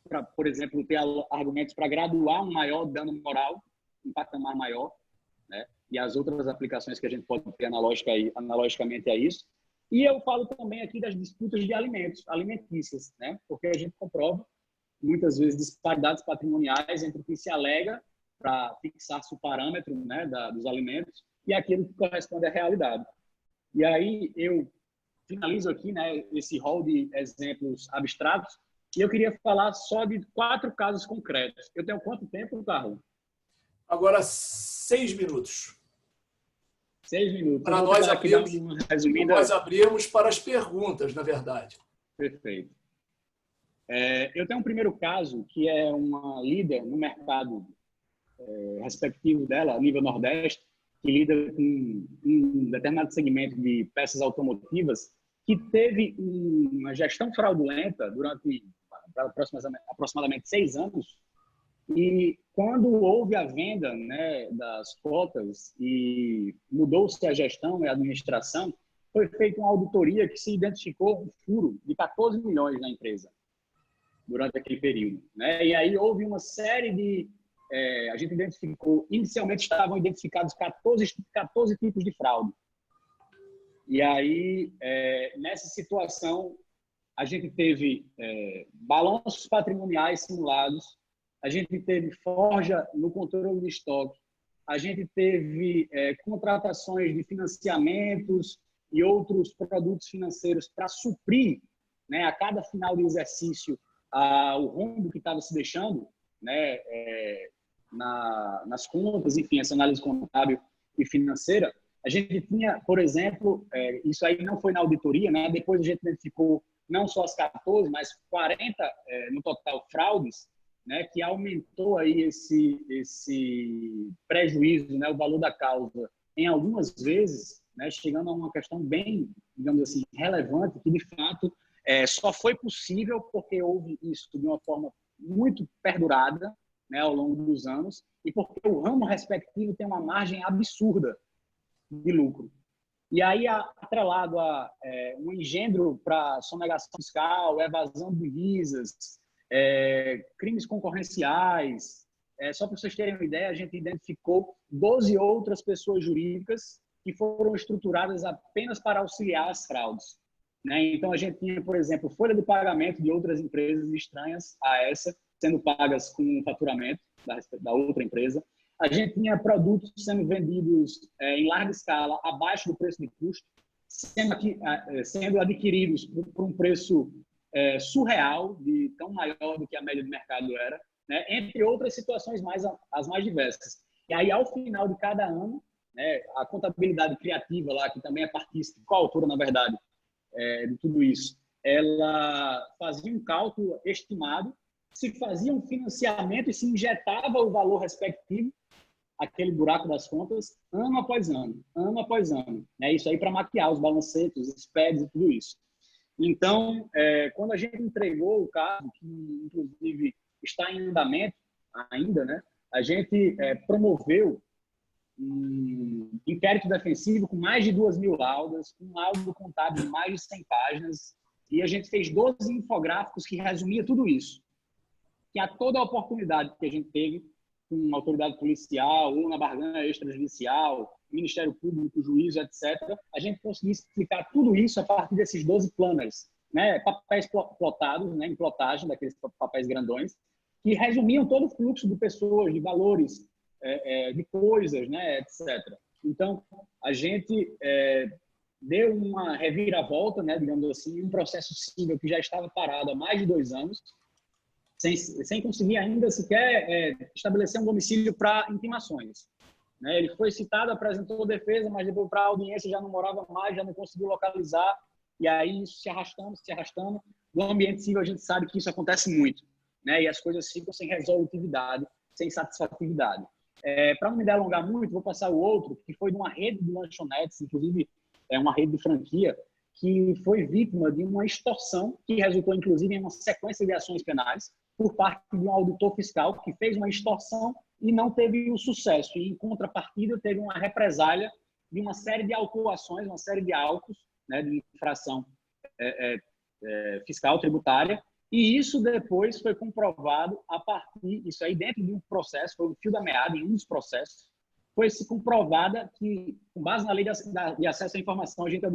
para, por exemplo, ter argumentos para graduar um maior dano moral, um patamar maior, né? E as outras aplicações que a gente pode ter analogicamente a isso. E eu falo também aqui das disputas de alimentícias, né? Porque a gente comprova, muitas vezes, disparidades patrimoniais entre o que se alega para fixar-se o parâmetro, né, dos alimentos e aquilo que corresponde à realidade. E aí eu finalizo aqui, né, esse rol de exemplos abstratos, e eu queria falar só de 4 casos concretos. Eu tenho quanto tempo, Carlos? Agora, 6 minutos. 6 minutos. Para nós abrirmos para as perguntas, na verdade. Perfeito. Eu tenho um primeiro caso, que é uma líder no mercado respectivo dela, a nível Nordeste, que lida com um determinado segmento de peças automotivas, que teve uma gestão fraudulenta durante aproximadamente 6 anos, e quando houve a venda, né, das cotas e mudou-se a gestão e a administração, foi feita uma auditoria que se identificou um furo de 14 milhões na empresa durante aquele período, né? E aí houve uma série de... a gente identificou... Inicialmente estavam identificados 14 tipos de fraude. E aí, nessa situação, a gente teve balanços patrimoniais simulados, a gente teve forja no controle de estoque, a gente teve contratações de financiamentos e outros produtos financeiros para suprir, né, a cada final de exercício o rombo que estava se deixando, né, nas contas, enfim, essa análise contábil e financeira. A gente tinha, por exemplo, isso aí não foi na auditoria, né? Depois a gente identificou não só as 14, mas 40 no total fraudes, né? Que aumentou aí esse prejuízo, né? O valor da causa em algumas vezes, né? Chegando a uma questão bem, digamos assim, relevante, que de fato só foi possível porque houve isso de uma forma muito perdurada, né? Ao longo dos anos, e porque o ramo respectivo tem uma margem absurda de lucro. E aí, atrelado a um engendro para sonegação fiscal, evasão de divisas, crimes concorrenciais. Só para vocês terem uma ideia, a gente identificou 12 outras pessoas jurídicas que foram estruturadas apenas para auxiliar as fraudes, né? Então, a gente tinha, por exemplo, folha de pagamento de outras empresas estranhas a essa, sendo pagas com o faturamento da outra empresa. A gente tinha produtos sendo vendidos em larga escala, abaixo do preço de custo, sendo adquiridos por um preço surreal, de tão maior do que a média do mercado era, né? Entre outras situações as mais diversas. E aí, ao final de cada ano, né, a contabilidade criativa lá, que também é partícipe, coautora, na verdade, de tudo isso, ela fazia um cálculo estimado, se fazia um financiamento e se injetava o valor respectivo, aquele buraco das contas, ano após ano, ano após ano. Né? Isso aí para maquiar os balancetes, os SPEDs e tudo isso. Então, quando a gente entregou o caso, que inclusive está em andamento ainda, né? A gente promoveu um inquérito defensivo com mais de 2.000 laudas, com um laudo contábil de mais de 100 páginas, e a gente fez 12 infográficos que resumia tudo isso. Que a toda a oportunidade que a gente teve com a autoridade policial ou na barganha extrajudicial, Ministério Público, juízo, etc., a gente conseguiu explicar tudo isso a partir desses 12 planners, né? Papéis plotados, né? Em plotagem, daqueles papéis grandões, que resumiam todo o fluxo de pessoas, de valores, de coisas, né? Etc. Então, a gente deu uma reviravolta, né? Digamos assim, um processo civil que já estava parado há mais de 2 anos, sem conseguir ainda sequer estabelecer um domicílio para intimações. Né? Ele foi citado, apresentou defesa, mas depois para a audiência já não morava mais, já não conseguiu localizar, e aí isso se arrastando, se arrastando. No ambiente civil a gente sabe que isso acontece muito, né? E as coisas ficam sem resolutividade, sem satisfatividade. Para não me delongar muito, vou passar o outro, que foi de uma rede de lanchonetes, inclusive uma rede de franquia, que foi vítima de uma extorsão, que resultou inclusive em uma sequência de ações penais, por parte de um auditor fiscal que fez uma extorsão e não teve o sucesso. E, em contrapartida, teve uma represália de uma série de autuações, uma série de autos, né, de infração fiscal, tributária, e isso depois foi comprovado a partir, isso aí dentro de um processo, foi um fio da meada em um dos processos, foi-se comprovada que, com base na lei de acesso à informação, a gente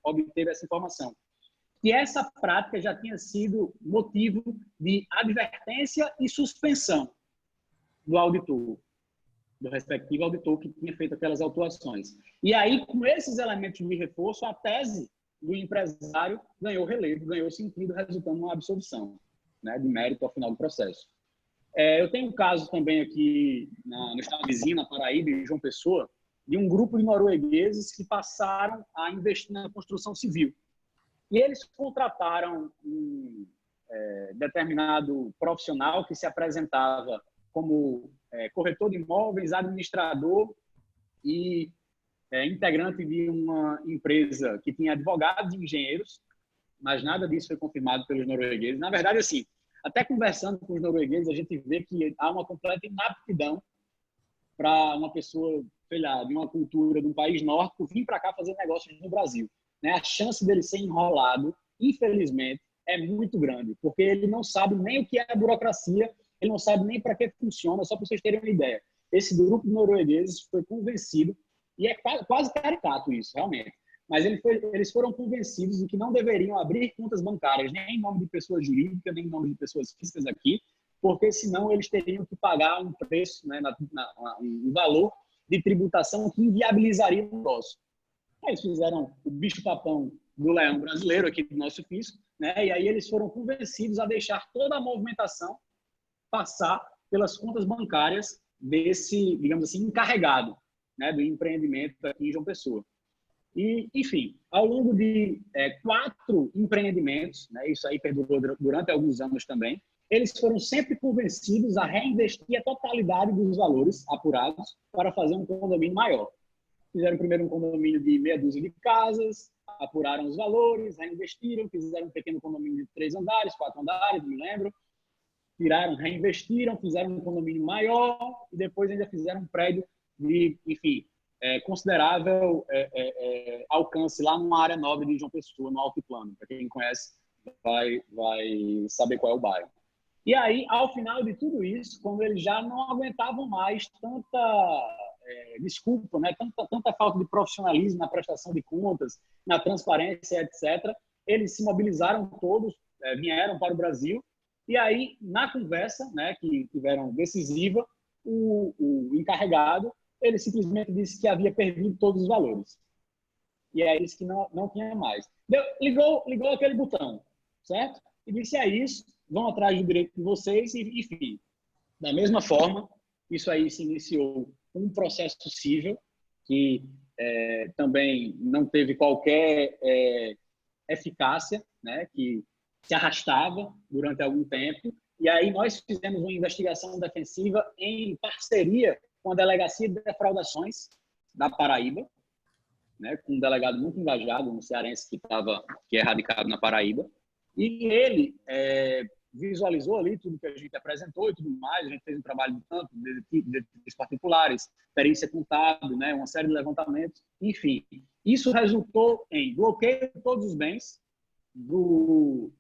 obteve essa informação. Que essa prática já tinha sido motivo de advertência e suspensão do auditor, do respectivo auditor que tinha feito aquelas autuações. E aí, com esses elementos de reforço, a tese do empresário ganhou relevo, ganhou sentido, resultando numa absolvição, né, de mérito ao final do processo. Eu tenho um caso também aqui no estado vizinho, na Paraíba, em João Pessoa, de um grupo de noruegueses que passaram a investir na construção civil. E eles contrataram um determinado profissional que se apresentava como corretor de imóveis, administrador e integrante de uma empresa que tinha advogados e engenheiros, mas nada disso foi confirmado pelos noruegueses. Na verdade, assim, até conversando com os noruegueses, a gente vê que há uma completa inaptidão para uma pessoa, sei lá, de uma cultura de um país nórdico vir para cá fazer negócios no Brasil. Né? A chance dele ser enrolado, infelizmente, é muito grande, porque ele não sabe nem o que é a burocracia, ele não sabe nem para que funciona, só para vocês terem uma ideia. Esse grupo de noruegueses foi convencido, e é quase caricato isso, realmente, mas eles foram convencidos de que não deveriam abrir contas bancárias, nem em nome de pessoas jurídicas, nem em nome de pessoas físicas aqui, porque senão eles teriam que pagar um preço, né, um valor de tributação que inviabilizaria o negócio. Eles fizeram o bicho-papão do leão brasileiro aqui do nosso fisco, né? E aí eles foram convencidos a deixar toda a movimentação passar pelas contas bancárias desse, digamos assim, encarregado, né, do empreendimento aqui em João Pessoa. E, enfim, ao longo de 4 empreendimentos, né, isso aí perdurou durante alguns anos também, eles foram sempre convencidos a reinvestir a totalidade dos valores apurados para fazer um condomínio maior. Fizeram primeiro um condomínio de meia dúzia de casas, apuraram os valores, reinvestiram, fizeram um pequeno condomínio de 3 andares, 4 andares, não me lembro, tiraram, reinvestiram, fizeram um condomínio maior e depois ainda fizeram um prédio de, enfim, considerável alcance lá numa área nobre de João Pessoa, no Altiplano. Para quem conhece, vai saber qual é o bairro. E aí, ao final de tudo isso, quando eles já não aguentavam mais tanta desculpa, né, tanta falta de profissionalismo na prestação de contas, na transparência, etc., eles se mobilizaram todos, vieram para o Brasil, e aí, na conversa, né, que tiveram decisiva, o encarregado, ele simplesmente disse que havia perdido todos os valores. E aí disse que não tinha mais. Ligou aquele botão, certo? E disse, isso, vão atrás do direito de vocês, e, enfim. Da mesma forma, isso aí se iniciou um processo civil, que também não teve qualquer eficácia, né, que se arrastava durante algum tempo. E aí nós fizemos uma investigação defensiva em parceria com a Delegacia de Defraudações da Paraíba, né, com um delegado muito engajado, um cearense que é radicado na Paraíba. E ele visualizou ali tudo que a gente apresentou e tudo mais. A gente fez um trabalho de campo, de particulares, perícia contábil, né, uma série de levantamentos. Enfim, isso resultou em bloqueio de todos os bens do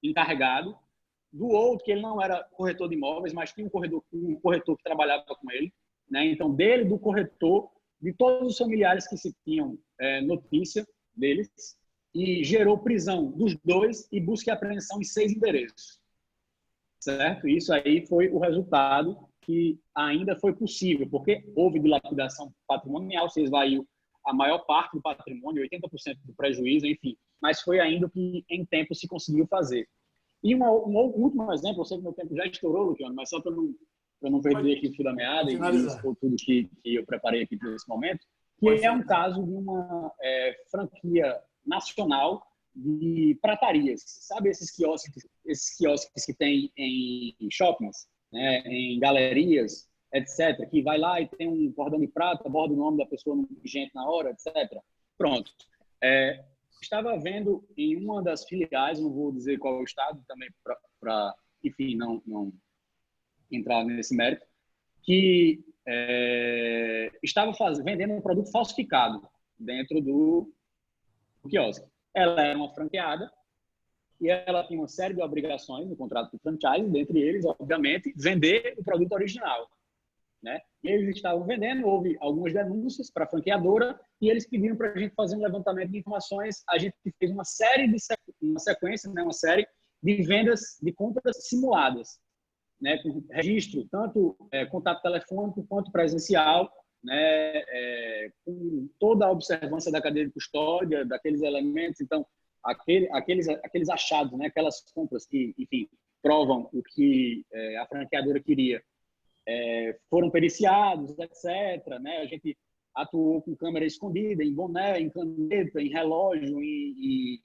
encarregado, do outro, que ele não era corretor de imóveis, mas tinha um corretor que trabalhava com ele, né? Então, dele, do corretor, de todos os familiares que se tinham notícia deles, e gerou prisão dos dois e busca e apreensão em 6 endereços. Certo? Isso aí foi o resultado que ainda foi possível, porque houve dilapidação patrimonial, se esvaiu a maior parte do patrimônio, 80% do prejuízo, enfim, mas foi ainda o que em tempo se conseguiu fazer. E um último exemplo, eu sei que meu tempo já estourou, Luciano, mas só para não perder aqui o fio da meada e expor tudo que eu preparei aqui para esse momento, que é um caso de uma franquia nacional de pratarias. Sabe esses quiosques que tem em shoppings, né, em galerias, etc., que vai lá e tem um cordão de prata, borda o nome da pessoa no dirigente na hora, etc. Pronto. Estava vendo em uma das filiais, não vou dizer qual é o estado também para enfim, não entrar nesse mérito, que estava vendendo um produto falsificado dentro do quiosque. Ela era uma franqueada e ela tinha uma série de obrigações no contrato de franchise, dentre eles, obviamente, vender o produto original, né? E eles estavam vendendo, houve algumas denúncias para a franqueadora e eles pediram para a gente fazer um levantamento de informações. A gente fez uma série uma série de vendas, de compras simuladas, né, com registro tanto contato telefônico quanto presencial, né, com toda a observância da cadeia de custódia, daqueles elementos. Então, aqueles achados, né, aquelas compras que, enfim, provam o que a franqueadora queria, foram periciados, etc., né? A gente atuou com câmera escondida, em boné, em caneta, em relógio, em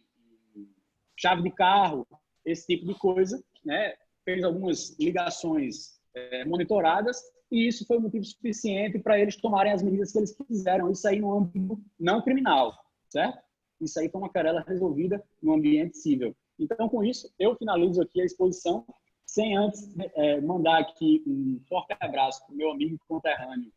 chave de carro, esse tipo de coisa, né? Fez algumas ligações monitoradas e isso foi motivo suficiente para eles tomarem as medidas que eles quiseram. Isso aí no âmbito não criminal, certo? Isso aí foi uma querela resolvida no ambiente civil. Então, com isso, eu finalizo aqui a exposição, sem antes mandar aqui um forte abraço para o meu amigo conterrâneo,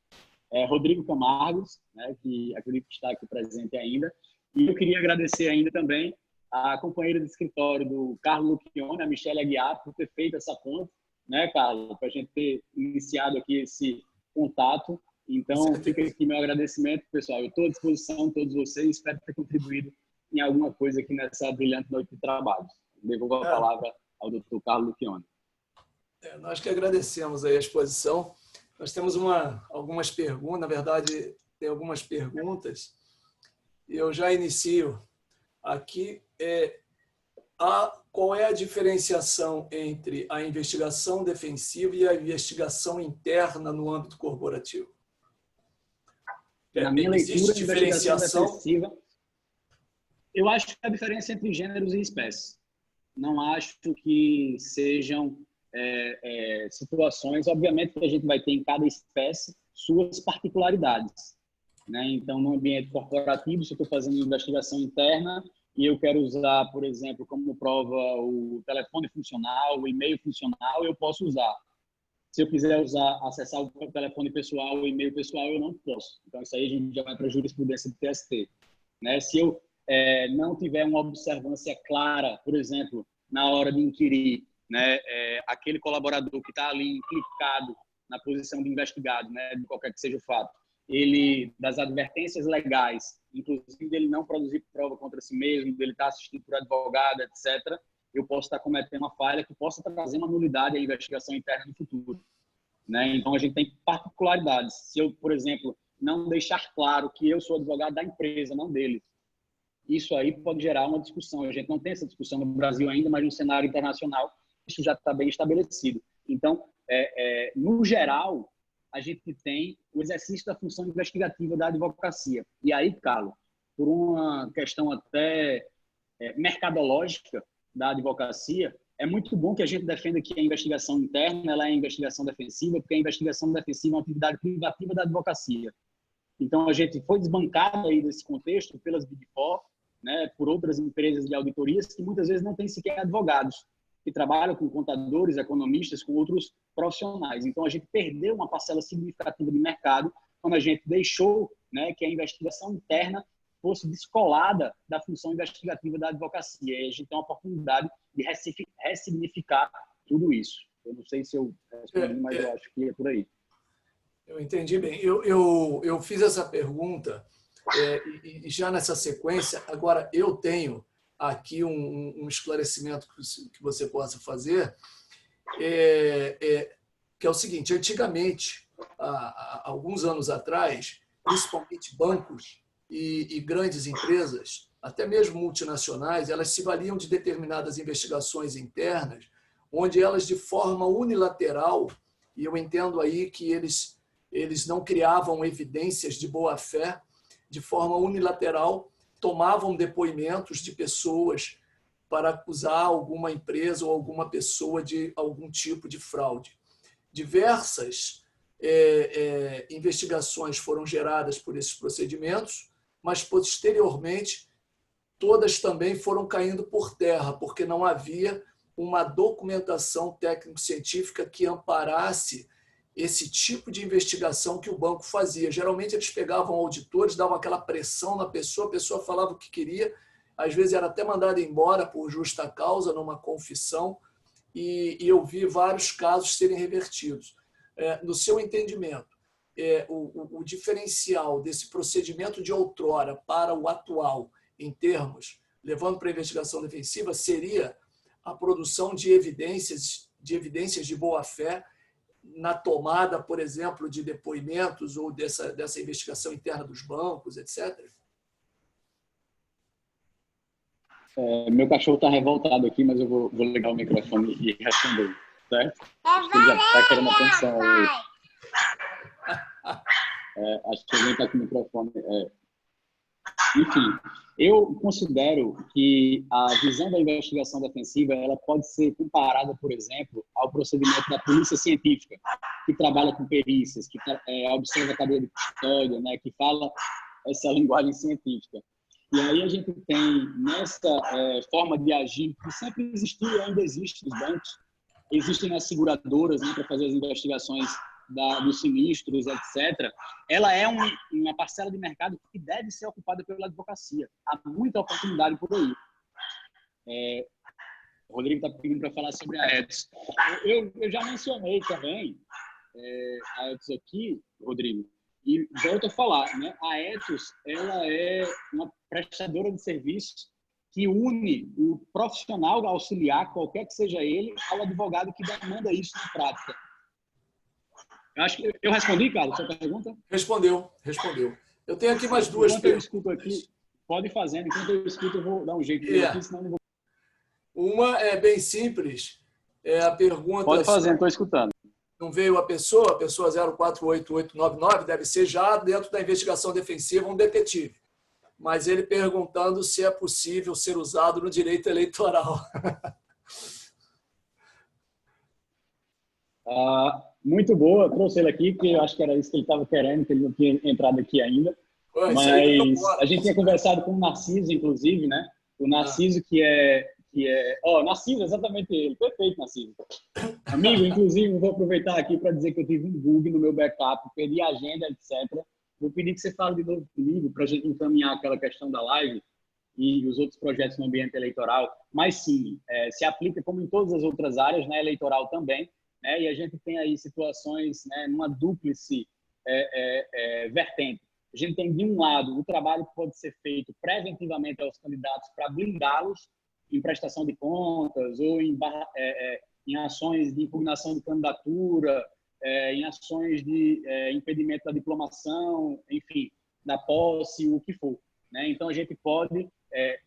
Rodrigo Camargos, né, que acredito que está aqui presente ainda. E eu queria agradecer ainda também a companheira de escritório do Carlos Lucchione, a Michelle Aguiar, por ter feito essa ponte, né, Carlos, para a gente ter iniciado aqui esse contato. Então, fica aqui meu agradecimento, pessoal. Eu estou à disposição de todos vocês, espero ter contribuído em alguma coisa aqui nessa brilhante noite de trabalho. Devolvo a palavra ao Dr. Carlos Lucchione. Nós que agradecemos aí a exposição. Nós temos algumas perguntas, na verdade, tem algumas perguntas. Eu já inicio aqui. Qual é a diferenciação entre a investigação defensiva e a investigação interna no âmbito corporativo? Na minha leitura, de investigação defensiva, eu acho que a diferença entre gêneros e espécies. Não acho que sejam situações, obviamente que a gente vai ter em cada espécie suas particularidades, né? Então, no ambiente corporativo, se eu estou fazendo investigação interna e eu quero usar, por exemplo, como prova o telefone funcional, o e-mail funcional, eu posso usar. Se eu quiser acessar o telefone pessoal, o e-mail pessoal, eu não posso. Então, isso aí a gente já vai para a jurisprudência do TST, né? Se eu não tiver uma observância clara, por exemplo, na hora de inquirir, né, aquele colaborador que está ali implicado na posição de investigado, né, de qualquer que seja o fato, ele, das advertências legais, inclusive dele não produzir prova contra si mesmo, dele estar assistido por advogado, etc., eu posso estar cometendo uma falha que possa trazer uma nulidade à investigação interna no futuro, né? Então, a gente tem particularidades. Se eu, por exemplo, não deixar claro que eu sou advogado da empresa, não dele, isso aí pode gerar uma discussão. A gente não tem essa discussão no Brasil ainda, mas no cenário internacional isso já está bem estabelecido. Então, no geral, a gente tem o exercício da função investigativa da advocacia. E aí, Carlos, por uma questão até mercadológica da advocacia, é muito bom que a gente defenda que a investigação interna ela é a investigação defensiva, porque a investigação defensiva é uma atividade privativa da advocacia. Então, a gente foi desbancado aí desse contexto pelas Big Four, né, por outras empresas de auditorias que muitas vezes não têm sequer advogados, que trabalham com contadores, economistas, com outros profissionais. Então, a gente perdeu uma parcela significativa de mercado quando a gente deixou, né, que a investigação interna fosse descolada da função investigativa da advocacia. E a gente tem uma oportunidade de ressignificar tudo isso. Eu não sei se eu respondi, mas eu acho que é por aí. Eu entendi bem. Eu fiz essa pergunta e já nessa sequência, agora eu tenho aqui um esclarecimento que você possa fazer, que é o seguinte: antigamente, há alguns anos atrás, principalmente bancos e grandes empresas, até mesmo multinacionais, elas se valiam de determinadas investigações internas, onde elas, de forma unilateral, e eu entendo aí que eles não criavam evidências de boa-fé, de forma unilateral, tomavam depoimentos de pessoas para acusar alguma empresa ou alguma pessoa de algum tipo de fraude. Diversas investigações foram geradas por esses procedimentos, mas, posteriormente, todas também foram caindo por terra, porque não havia uma documentação técnico-científica que amparasse esse tipo de investigação que o banco fazia. Geralmente, eles pegavam auditores, davam aquela pressão na pessoa, a pessoa falava o que queria, às vezes era até mandada embora por justa causa, numa confissão, e eu vi vários casos serem revertidos. No seu entendimento, o diferencial desse procedimento de outrora para o atual, em termos, levando para a investigação defensiva, seria a produção de evidências de boa-fé na tomada, por exemplo, de depoimentos ou dessa investigação interna dos bancos, etc.? Meu cachorro está revoltado aqui, mas eu vou ligar o microfone e responder, certo? Acho que ele já está querendo atenção aí. Acho que alguém está com o microfone. Enfim, eu considero que a visão da investigação defensiva ela pode ser comparada, por exemplo, ao procedimento da polícia científica, que trabalha com perícias, que observa a cadeia de custódia, né, que fala essa linguagem científica. E aí a gente tem, nessa forma de agir, que sempre existiu e ainda existe nos bancos, existem as seguradoras, né, para fazer as investigações dos sinistros, etc. Ela é uma parcela de mercado que deve ser ocupada pela advocacia. Há muita oportunidade por aí. O Rodrigo está pedindo para falar sobre a Ethos. Eu já mencionei também a Ethos aqui, Rodrigo, e volto a falar, né? A Ethos ela é uma prestadora de serviços que une o profissional auxiliar, qualquer que seja ele, ao advogado que demanda isso na prática. Eu acho que eu respondi, Carlos, sua pergunta? Respondeu. Eu tenho aqui mais duas perguntas. Eu escuto aqui, pode ir fazendo. Enquanto eu escuto, eu vou dar um jeito aqui, senão não vou... Uma é bem simples. A pergunta... Pode fazer, estou escutando. Não veio a pessoa 048899, deve ser já dentro da investigação defensiva um detetive. Mas ele perguntando se é possível ser usado no direito eleitoral. Muito boa, trouxe ele aqui, porque eu acho que era isso que ele estava querendo, que ele não tinha entrado aqui ainda. Mas a gente tinha conversado com o Narciso, inclusive, né? O Narciso, Narciso, exatamente ele. Perfeito, Narciso. Amigo, inclusive, vou aproveitar aqui para dizer que eu tive um bug no meu backup, perdi a agenda, etc. Vou pedir que você fale de novo comigo para a gente encaminhar aquela questão da live e os outros projetos no ambiente eleitoral. Mas sim, se aplica como em todas as outras áreas, né? Eleitoral também. E a gente tem aí situações, né, numa dúplice vertente. A gente tem, de um lado, o trabalho que pode ser feito preventivamente aos candidatos para blindá-los em prestação de contas ou em ações de impugnação de candidatura, em ações de impedimento da diplomação, enfim, da posse, o que for. Né? Então, a gente pode,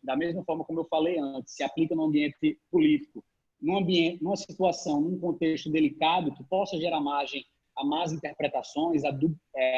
da mesma forma como eu falei antes, se aplica no ambiente político, numa situação, num contexto delicado que possa gerar margem a más interpretações, a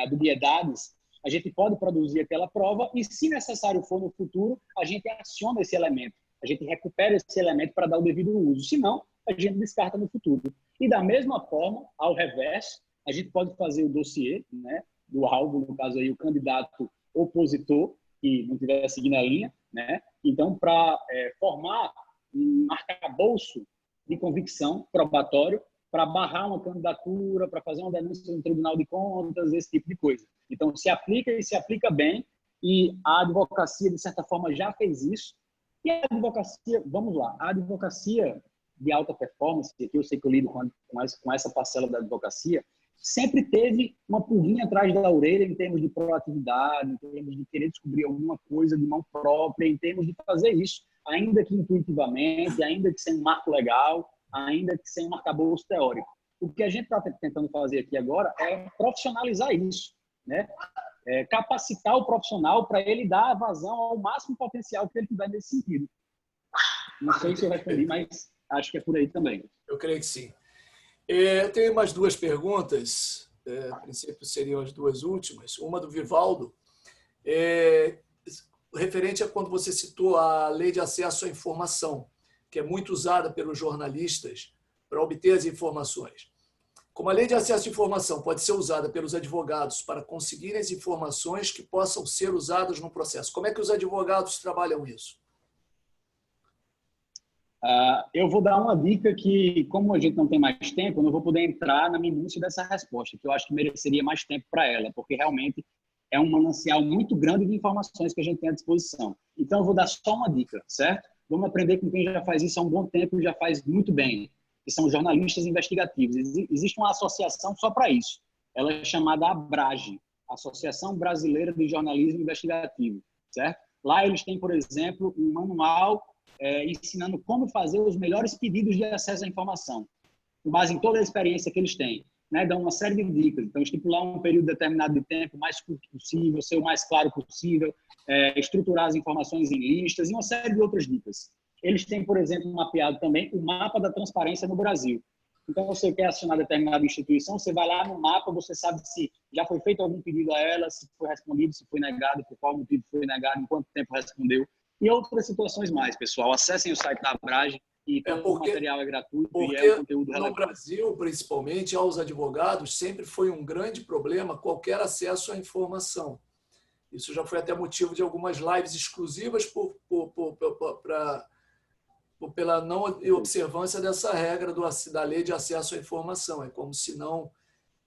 dubiedades, a gente pode produzir aquela prova e, se necessário for no futuro, a gente aciona esse elemento, a gente recupera esse elemento para dar o devido uso. Se não, a gente descarta no futuro. E da mesma forma, ao revés, a gente pode fazer o dossiê, né, do alvo, no caso aí o candidato opositor, que não estiver seguindo a linha, né? Então, para formar um arcabouço de convicção probatório, para barrar uma candidatura, para fazer uma denúncia no Tribunal de Contas, esse tipo de coisa. Então, se aplica e se aplica bem, e a advocacia, de certa forma, já fez isso. E a advocacia, vamos lá, a advocacia de alta performance, que eu sei que eu lido com essa parcela da advocacia, sempre teve uma pulguinha atrás da orelha em termos de proatividade, em termos de querer descobrir alguma coisa de mão própria, em termos de fazer isso, ainda que intuitivamente, ainda que sem um marco legal, ainda que sem um arcabouço teórico. O que a gente está tentando fazer aqui agora é profissionalizar isso, né? Capacitar o profissional para ele dar vazão ao máximo potencial que ele tiver nesse sentido. Não sei se eu respondi, mas acho que é por aí também. Eu creio que sim. Eu tenho mais duas perguntas, a princípio seriam as duas últimas. Uma do Vivaldo, referente a quando você citou a Lei de Acesso à Informação, que é muito usada pelos jornalistas para obter as informações. Como a Lei de Acesso à Informação pode ser usada pelos advogados para conseguirem as informações que possam ser usadas no processo, como é que os advogados trabalham isso? Eu vou dar uma dica que, como a gente não tem mais tempo, eu não vou poder entrar na minúcia dessa resposta, que eu acho que mereceria mais tempo para ela, porque realmente é um manancial muito grande de informações que a gente tem à disposição. Então, eu vou dar só uma dica, certo? Vamos aprender com quem já faz isso há um bom tempo e já faz muito bem, que são jornalistas investigativos. Existe uma associação só para isso. Ela é chamada ABRAGE, Associação Brasileira de Jornalismo Investigativo, certo? Lá eles têm, por exemplo, um manual ensinando como fazer os melhores pedidos de acesso à informação, com base em toda a experiência que eles têm, né? Dão uma série de dicas. Então, estipular um período determinado de tempo, mais curto possível, ser o mais claro possível, estruturar as informações em listas e uma série de outras dicas. Eles têm, por exemplo, mapeado também o mapa da transparência no Brasil. Então, você quer acionar determinada instituição, você vai lá no mapa, você sabe se já foi feito algum pedido a ela, se foi respondido, se foi negado, por qual motivo foi negado, em quanto tempo respondeu. E outras situações mais, pessoal. Acessem o site da Abrage e todo o material é gratuito e é um conteúdo relevante. No Brasil, principalmente, aos advogados, sempre foi um grande problema qualquer acesso à informação. Isso já foi até motivo de algumas lives exclusivas pela não observância dessa regra da lei de acesso à informação. É como se não,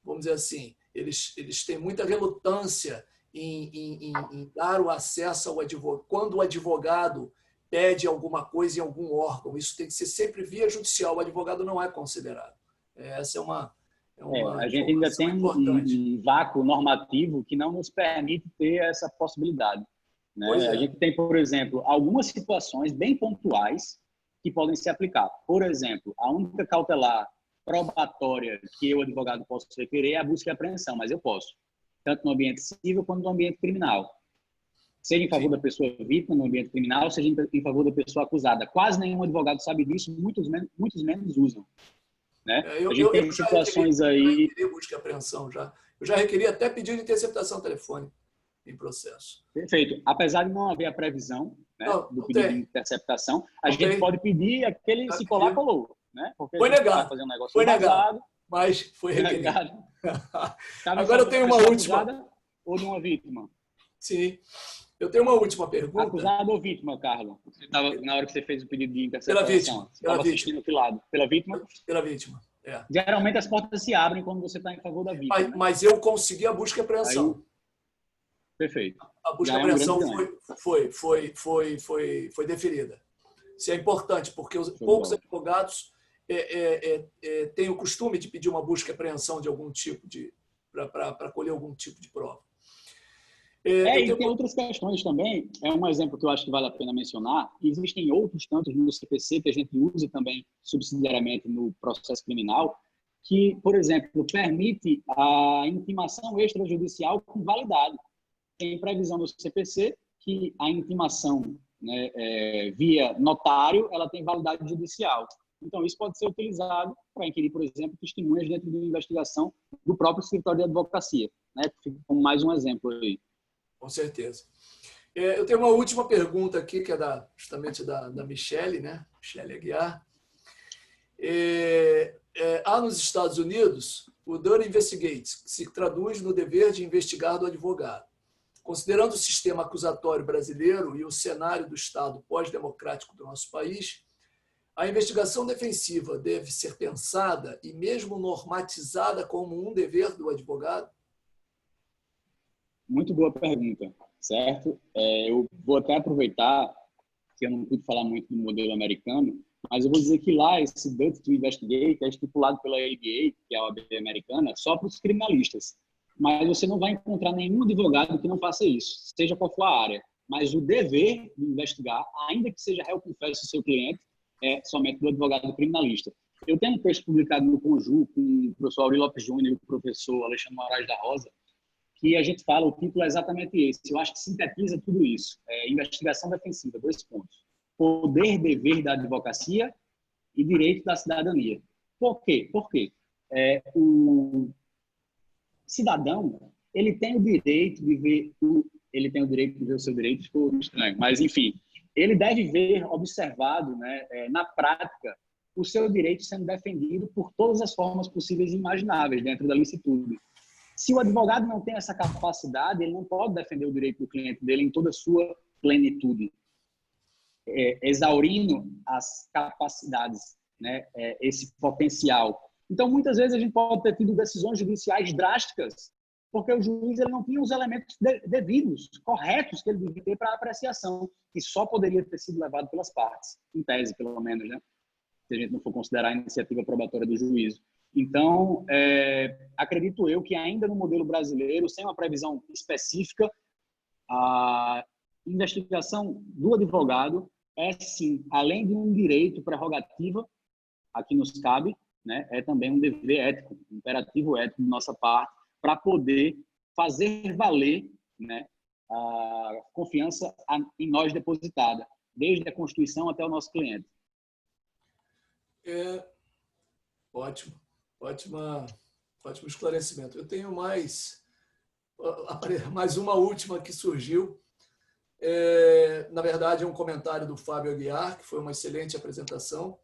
vamos dizer assim, eles têm muita relutância em dar o acesso ao advogado. Quando o advogado pede alguma coisa em algum órgão, isso tem que ser sempre via judicial. O advogado não é considerado. Essa é uma a gente ainda tem um vácuo normativo que não nos permite ter essa possibilidade, né? A gente tem, por exemplo, algumas situações bem pontuais que podem se aplicar. Por exemplo, a única cautelar probatória que eu, advogado, posso requerer é a busca e apreensão, mas eu posso, tanto no ambiente civil quanto no ambiente criminal. Seja em favor da pessoa vítima no ambiente criminal, seja em favor da pessoa acusada. Quase nenhum advogado sabe disso, muitos menos usam, né? A gente tem situações aí... Eu já requeri busca e apreensão, já. Eu já requeri até pedido de interceptação telefônica em processo. Perfeito. Apesar de não haver a previsão, né, do pedido de interceptação, a gente pode pedir aquele se colar, colou, né? Porque foi negado. Fazer um negócio foi negado, mas foi requerido. Agora eu tenho uma última. Ou de uma vítima? Sim. Eu tenho uma última pergunta. Acusado ou vítima, Carlos? Você estava na hora que você fez o pedido de interceptação. Pela vítima. Você estava assistindo que lado? Pela vítima? Pela vítima. Geralmente as portas se abrem quando você está em favor da vítima. Mas eu consegui a busca e apreensão. Perfeito. A busca e apreensão foi deferida. Isso é importante, porque os poucos advogados têm o costume de pedir uma busca e apreensão de algum tipo para colher algum tipo de prova. E tem outras questões também. É um exemplo que eu acho que vale a pena mencionar. Existem outros tantos no CPC que a gente usa também subsidiariamente no processo criminal, que, por exemplo, permite a intimação extrajudicial com validade. Tem previsão no CPC que a intimação, né, via notário, ela tem validade judicial. Então, isso pode ser utilizado para inquirir, por exemplo, testemunhas dentro de uma investigação do próprio escritório de advocacia, né? Fica como mais um exemplo aí. Com certeza. Eu tenho uma última pergunta aqui, que é justamente da Michele, né? Michele Aguiar. Há nos Estados Unidos o Done Investigate, que se traduz no dever de investigar do advogado. Considerando o sistema acusatório brasileiro e o cenário do Estado pós-democrático do nosso país, a investigação defensiva deve ser pensada e mesmo normatizada como um dever do advogado? Muito boa pergunta, certo? Eu vou até aproveitar que eu não pude falar muito do modelo americano, mas eu vou dizer que lá esse Duty to Investigate é estipulado pela ABA, que é a OAB americana, só para os criminalistas. Mas você não vai encontrar nenhum advogado que não faça isso, seja qual for a área. Mas o dever de investigar, ainda que seja réu confesso do seu cliente, é somente do advogado criminalista. Eu tenho um texto publicado no Conju com o professor Auri Lopes Júnior e o professor Alexandre Moraes da Rosa, que a gente fala, o título é exatamente esse. Eu acho que sintetiza tudo isso. Investigação defensiva, 2 pontos. Poder, dever da advocacia e direito da cidadania. Por quê? Porque o cidadão, ele tem o direito de ver o seu direito, ficou estranho, mas enfim, ele deve ver observado, né, na prática, o seu direito sendo defendido por todas as formas possíveis e imagináveis dentro da licitude. Se o advogado não tem essa capacidade, ele não pode defender o direito do cliente dele em toda a sua plenitude, exaurindo as capacidades, né, esse potencial. Então, muitas vezes a gente pode ter tido decisões judiciais drásticas porque o juiz ele não tinha os elementos devidos, corretos que ele devia ter para apreciação, que só poderia ter sido levado pelas partes, em tese, pelo menos, né? Se a gente não for considerar a iniciativa probatória do juízo. Então, acredito eu que ainda no modelo brasileiro, sem uma previsão específica, a investigação do advogado é, sim, além de um direito prerrogativa, a que nos cabe, né, é também um dever ético, um imperativo ético de nossa parte, para poder fazer valer, né, a confiança em nós depositada, desde a Constituição até o nosso cliente. Ótimo esclarecimento. Eu tenho mais uma última que surgiu. Na verdade, é um comentário do Fábio Aguiar, que foi uma excelente apresentação,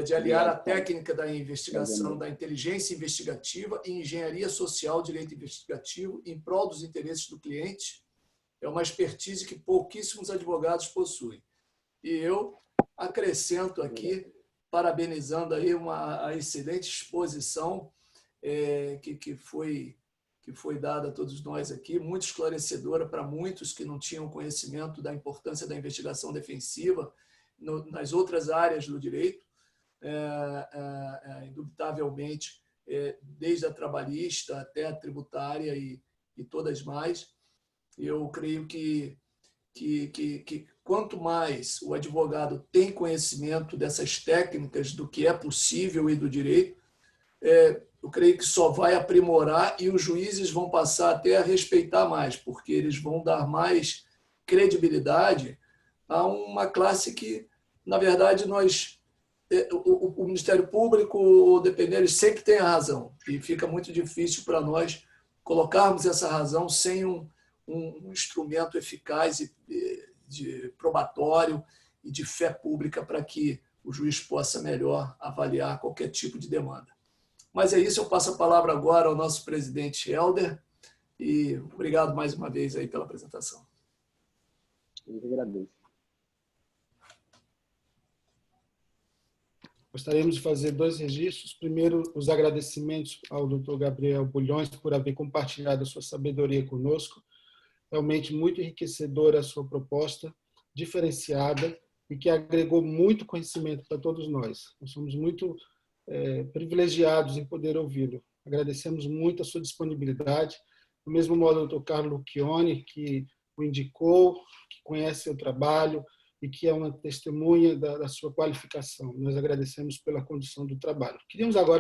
de aliar a técnica da investigação, da inteligência investigativa e engenharia social, direito investigativo, em prol dos interesses do cliente. É uma expertise que pouquíssimos advogados possuem. E eu acrescento aqui, parabenizando aí a excelente exposição que foi dada a todos nós aqui, muito esclarecedora para muitos que não tinham conhecimento da importância da investigação defensiva nas outras áreas do direito, indubitavelmente, desde a trabalhista até a tributária e todas mais. Eu creio que quanto mais o advogado tem conhecimento dessas técnicas do que é possível e do direito, eu creio que só vai aprimorar e os juízes vão passar até a respeitar mais, porque eles vão dar mais credibilidade a uma classe que, na verdade, o Ministério Público, o depender, eles sempre têm a razão. E fica muito difícil para nós colocarmos essa razão sem um instrumento eficaz de probatório e de fé pública para que o juiz possa melhor avaliar qualquer tipo de demanda. Mas é isso, eu passo a palavra agora ao nosso presidente Helder e obrigado mais uma vez aí pela apresentação. Eu que agradeço. Gostaríamos de fazer 2 registros. Primeiro, os agradecimentos ao Dr. Gabriel Bulhões por haver compartilhado a sua sabedoria conosco. Realmente muito enriquecedora a sua proposta, diferenciada e que agregou muito conhecimento para todos nós. Nós somos muito privilegiados em poder ouvi-lo. Agradecemos muito a sua disponibilidade. Do mesmo modo, o Dr. Carlo Lucchioni, que o indicou, que conhece o trabalho e que é uma testemunha da sua qualificação. Nós agradecemos pela condução do trabalho. Queríamos agora